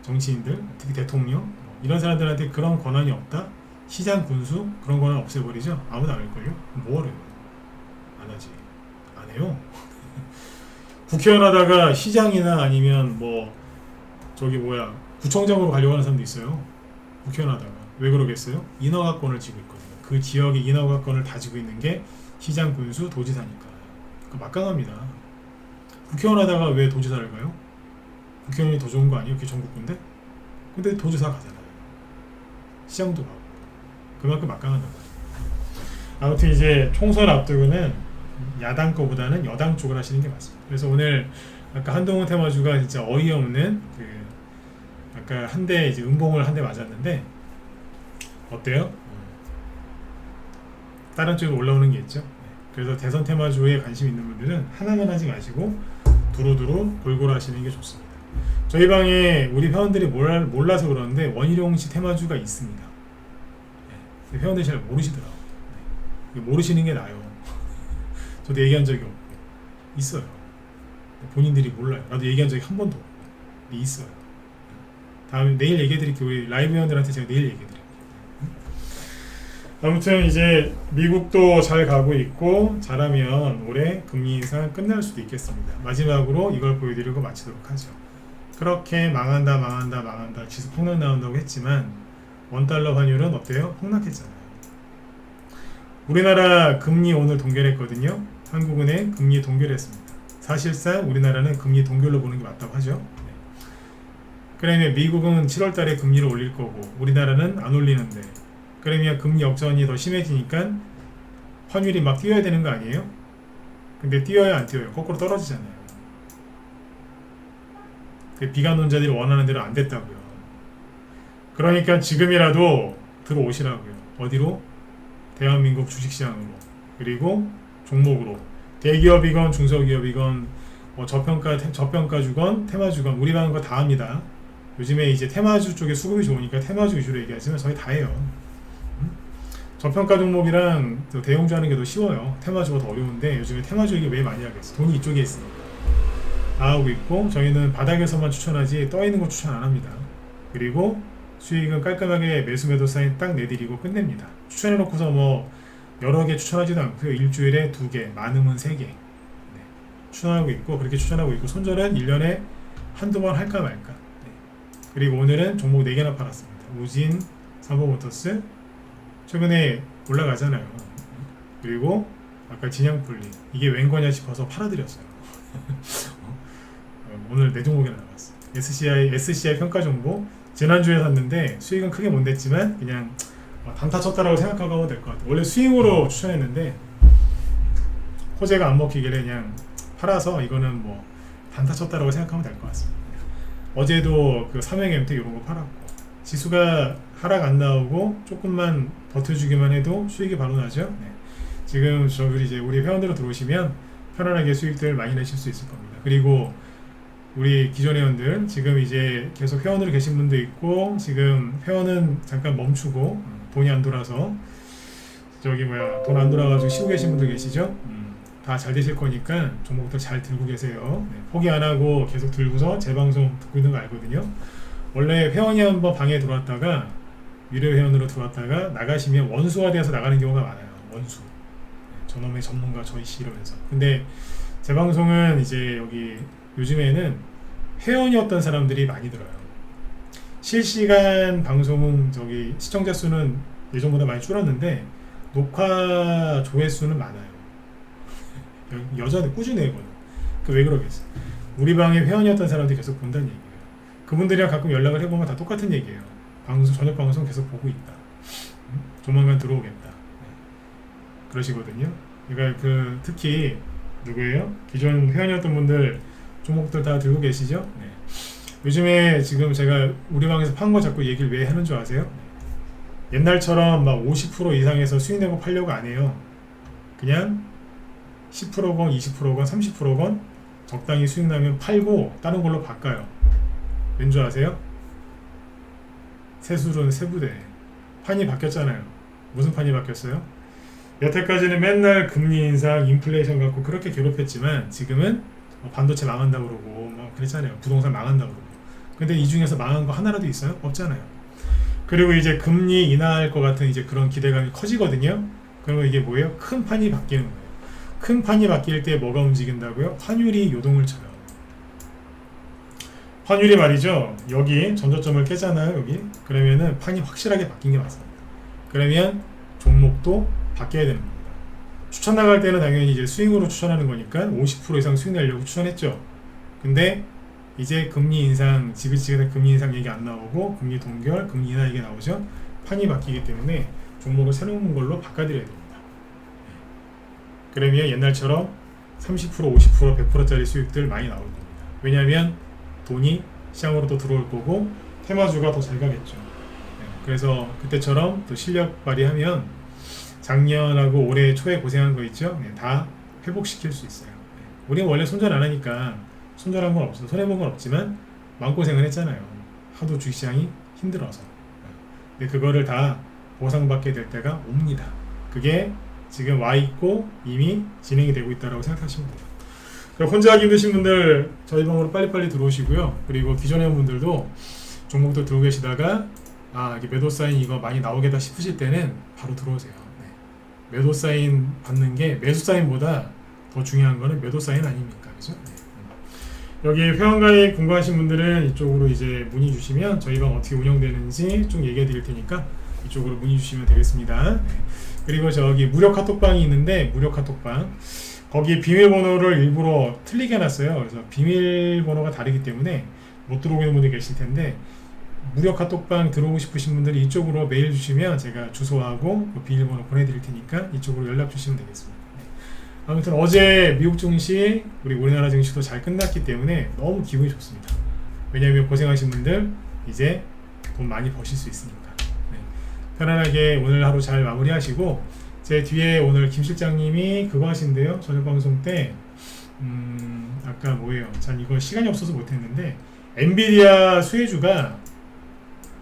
[SPEAKER 1] 정치인들, 특히 대통령 이런 사람들한테 그런 권한이 없다? 시장 군수 그런 권한 없애버리죠? 아무도 안 할걸요? 뭐하래요? 안 하지. 안 해요. 국회의원 하다가 시장이나 아니면 뭐 저기 뭐야 구청장으로 가려고 하는 사람도 있어요. 국회의원 하다가. 왜 그러겠어요? 인허가권을 쥐고 있거든요. 그 지역의 인허가권을 다 쥐고 있는 게 시장 군수 도지사니까. 그 막강합니다. 국회의원 하다가 왜 도지사를 가요? 국회의원이 더 좋은 거 아니에요? 그게 전국구인데? 근데 도지사 가잖아요. 시장도 가고. 그만큼 막강하다고. 아무튼 이제 총선 앞두고는 야당 거보다는 여당 쪽을 하시는 게 맞습니다. 그래서 오늘 아까 한동훈 테마주가 진짜 어이없는 아까 한 대 이제 음봉을 한 대 맞았는데 어때요? 다른 쪽에 올라오는 게 있죠. 그래서 대선 테마주에 관심 있는 분들은 하나만 하지 마시고 두루두루 골고루 하시는 게 좋습니다. 저희 방에 우리 회원들이 몰라서 그러는데 원희룡씨 테마주가 있습니다. 회원들이 잘 모르시더라고요. 모르시는 게 나아요. 저도 얘기한 적이 없고 있어요. 본인들이 몰라요. 나도 얘기한 적이 한 번도 없고 있어요. 다음에 내일 얘기해드릴게요. 우리 라이브 회원들한테 제가 내일 얘기해드릴게요. 아무튼 이제 미국도 잘 가고 있고 잘하면 올해 금리 인상 끝날 수도 있겠습니다. 마지막으로 이걸 보여드리고 마치도록 하죠. 그렇게 망한다 지수 폭락 나온다고 했지만 원달러 환율은 어때요? 폭락했잖아요. 우리나라 금리 오늘 동결했거든요. 한국은행 금리 동결했습니다. 사실상 우리나라는 금리 동결로 보는 게 맞다고 하죠. 그러면 미국은 7월달에 금리를 올릴 거고 우리나라는 안 올리는데 그러면 금리 역전이 더 심해지니까 환율이 막 뛰어야 되는 거 아니에요? 근데 뛰어야 안 뛰어요? 거꾸로 떨어지잖아요. 비관론자들이 원하는 대로 안 됐다고요. 그러니까 지금이라도 들어오시라고요. 어디로? 대한민국 주식시장으로. 그리고 종목으로. 대기업이건 중소기업이건 뭐 저평가주건 테마주건 우리 방은 거 다 합니다. 요즘에 이제 테마주 쪽에 수급이 좋으니까 테마주 위주로 얘기하시면 저희 다 해요. 저평가 종목이랑 대형주 하는 게 더 쉬워요. 테마주가 더 어려운데 요즘에 테마주 얘기 왜 많이 하겠어? 돈이 이쪽에 있으니까 다 하고 있고 저희는 바닥에서만 추천하지 떠 있는 거 추천 안 합니다. 그리고 수익은 깔끔하게 매수 매도 사인 딱 내드리고 끝냅니다. 추천해 놓고서 뭐 여러 개 추천하지도 않고요. 일주일에 2개, 많으면 3개 추천하고 있고 그렇게 추천하고 있고 손절은 1년에 한두 번 할까 말까. 그리고 오늘은 종목 4개나 팔았습니다. 우진, 삼보모터스 최근에 올라가잖아요. 그리고 아까 진양풀리 이게 웬 거냐 싶어서 팔아드렸어요. 오늘 4종목이나 나왔어. SCI 평가 정보 지난주에 샀는데 수익은 크게 못 냈지만 그냥 단타 쳤다라고 생각하고 하면 될 것 같아요. 원래 스윙으로 추천했는데 호재가 안 먹히길래 그냥 팔아서 이거는 뭐 단타 쳤다라고 생각하면 될 것 같습니다. 어제도 그 삼행엠텍 이런 거 팔았고 지수가 하락 안 나오고 조금만 버텨주기만 해도 수익이 바로 나죠. 네. 지금 저희 이제 우리 회원들로 들어오시면 편안하게 수익들 많이 내실 수 있을 겁니다. 그리고 우리 기존 회원들 지금 이제 계속 회원으로 계신 분도 있고 지금 회원은 잠깐 멈추고 돈이 안 돌아서 돈 안 돌아가지고 쉬고 계신 분들 계시죠? 다 잘 되실 거니까 종목들 잘 들고 계세요. 네, 포기 안 하고 계속 들고서 제 방송 듣고 있는 거 알거든요. 원래 회원이 한번 방에 들어왔다가 유료 회원으로 들어왔다가 나가시면 원수가 돼서 나가는 경우가 많아요. 원수. 네, 저놈의 전문가 저이씨 이러면서. 근데 제 방송은 이제 여기 요즘에는 회원이었던 사람들이 많이 들어요. 실시간 방송은 저기 시청자 수는 예전보다 많이 줄었는데 녹화 조회수는 많아요. 여전히 꾸준히 해거든. 그 왜 그러겠어? 우리 방에 회원이었던 사람들이 계속 본다는 얘기예요. 그분들이랑 가끔 연락을 해보면 다 똑같은 얘기예요. 저녁 방송 계속 보고 있다. 조만간 들어오겠다. 네. 그러시거든요. 그러니까 특히 누구예요? 기존 회원이었던 분들 종목들 다 들고 계시죠? 네. 요즘에 지금 제가 우리 방에서 판 거 자꾸 얘기를 왜 하는 줄 아세요? 네. 옛날처럼 막 50% 이상에서 수익 내고 팔려고 안 해요. 그냥 10%건 20%건 30%건 적당히 수익 나면 팔고 다른 걸로 바꿔요. 왠 줄 아세요? 세술은 세부대 판이 바뀌었잖아요. 무슨 판이 바뀌었어요? 여태까지는 맨날 금리 인상, 인플레이션 갖고 그렇게 괴롭혔지만 지금은 반도체 망한다 그러고 뭐 그랬잖아요. 부동산 망한다 그러고. 근데 이 중에서 망한 거 하나라도 있어요? 없잖아요. 그리고 이제 금리 인하할 것 같은 이제 그런 기대감이 커지거든요. 그러면 이게 뭐예요? 큰 판이 바뀌는 거예요. 큰 판이 바뀔 때 뭐가 움직인다고요? 환율이 요동을 쳐요. 환율이 말이죠. 여기 전저점을 깨잖아요. 여기. 그러면은 판이 확실하게 바뀐 게 맞습니다. 그러면 종목도 바뀌어야 되는 겁니다. 추천 나갈 때는 당연히 이제 스윙으로 추천하는 거니까 50% 이상 수익 내려고 추천했죠. 근데 이제 금리 인상, 지긋지긋한 금리 인상 얘기 안 나오고 금리 동결, 금리 인하 얘기 나오죠. 판이 바뀌기 때문에 종목을 새로운 걸로 바꿔드려야 됩니다. 그러면 옛날처럼 30%, 50%, 100%짜리 수익들 많이 나올 겁니다. 왜냐하면 돈이 시장으로 또 들어올 거고 테마주가 더 잘 가겠죠. 그래서 그때처럼 또 실력 발휘하면 작년하고 올해 초에 고생한 거 있죠? 다 회복시킬 수 있어요. 우리는 원래 손절 안 하니까 손절한 건 없어. 손해본 건 없지만 마음고생을 했잖아요. 하도 주식시장이 힘들어서. 근데 그거를 다 보상받게 될 때가 옵니다. 그게 지금 와 있고 이미 진행이 되고 있다고 생각하시면 돼요. 그럼 혼자 하기 힘드신 분들 저희 방으로 빨리빨리 들어오시고요. 그리고 기존에 온 분들도 종목도 들고 계시다가 이게 매도 사인 이거 많이 나오겠다 싶으실 때는 바로 들어오세요. 매도 사인 받는 게 매수 사인보다 더 중요한 거는 매도 사인 아닙니까? 그죠? 여기 회원가입 궁금하신 분들은 이쪽으로 이제 문의 주시면 저희 방 어떻게 운영되는지 좀 얘기해 드릴 테니까 이쪽으로 문의 주시면 되겠습니다. 그리고 저기 무료 카톡방이 있는데 무료 카톡방 거기 비밀번호를 일부러 틀리게 해놨어요. 그래서 비밀번호가 다르기 때문에 못 들어오는 분들이 계실 텐데 무료 카톡방 들어오고 싶으신 분들이 이쪽으로 메일 주시면 제가 주소하고 그 비밀번호 보내드릴 테니까 이쪽으로 연락 주시면 되겠습니다. 아무튼 어제 미국 증시 우리 우리나라 증시도 잘 끝났기 때문에 너무 기분이 좋습니다. 왜냐하면 고생하신 분들 이제 돈 많이 버실 수 있으니까 편안하게 오늘 하루 잘 마무리하시고 제 뒤에 오늘 김 실장님이 그거 하신대요. 저녁 방송 때 아까 뭐예요? 전 이거 시간이 없어서 못했는데 엔비디아 수혜주가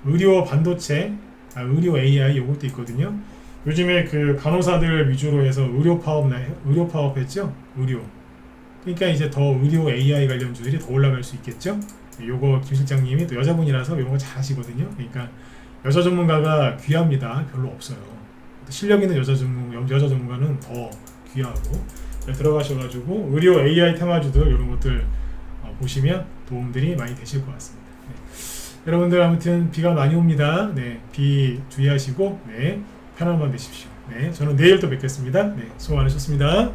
[SPEAKER 1] 의료 반도체, 의료 AI 요것도 있거든요. 요즘에 그 간호사들 위주로 해서 의료 파업 했죠? 의료. 그러니까 이제 더 의료 AI 관련주들이 더 올라갈 수 있겠죠? 요거 김 실장님이 또 여자분이라서 이런 거 잘 하시거든요. 그러니까 여자 전문가가 귀합니다. 별로 없어요. 실력 있는 여자 전문가는 더 귀하고 들어가셔가지고 의료 AI 테마주들 이런 것들 보시면 도움들이 많이 되실 것 같습니다. 여러분들 아무튼 비가 많이 옵니다. 비 주의하시고 편안한 밤 되십시오. 저는 내일 또 뵙겠습니다. 수고 많으셨습니다.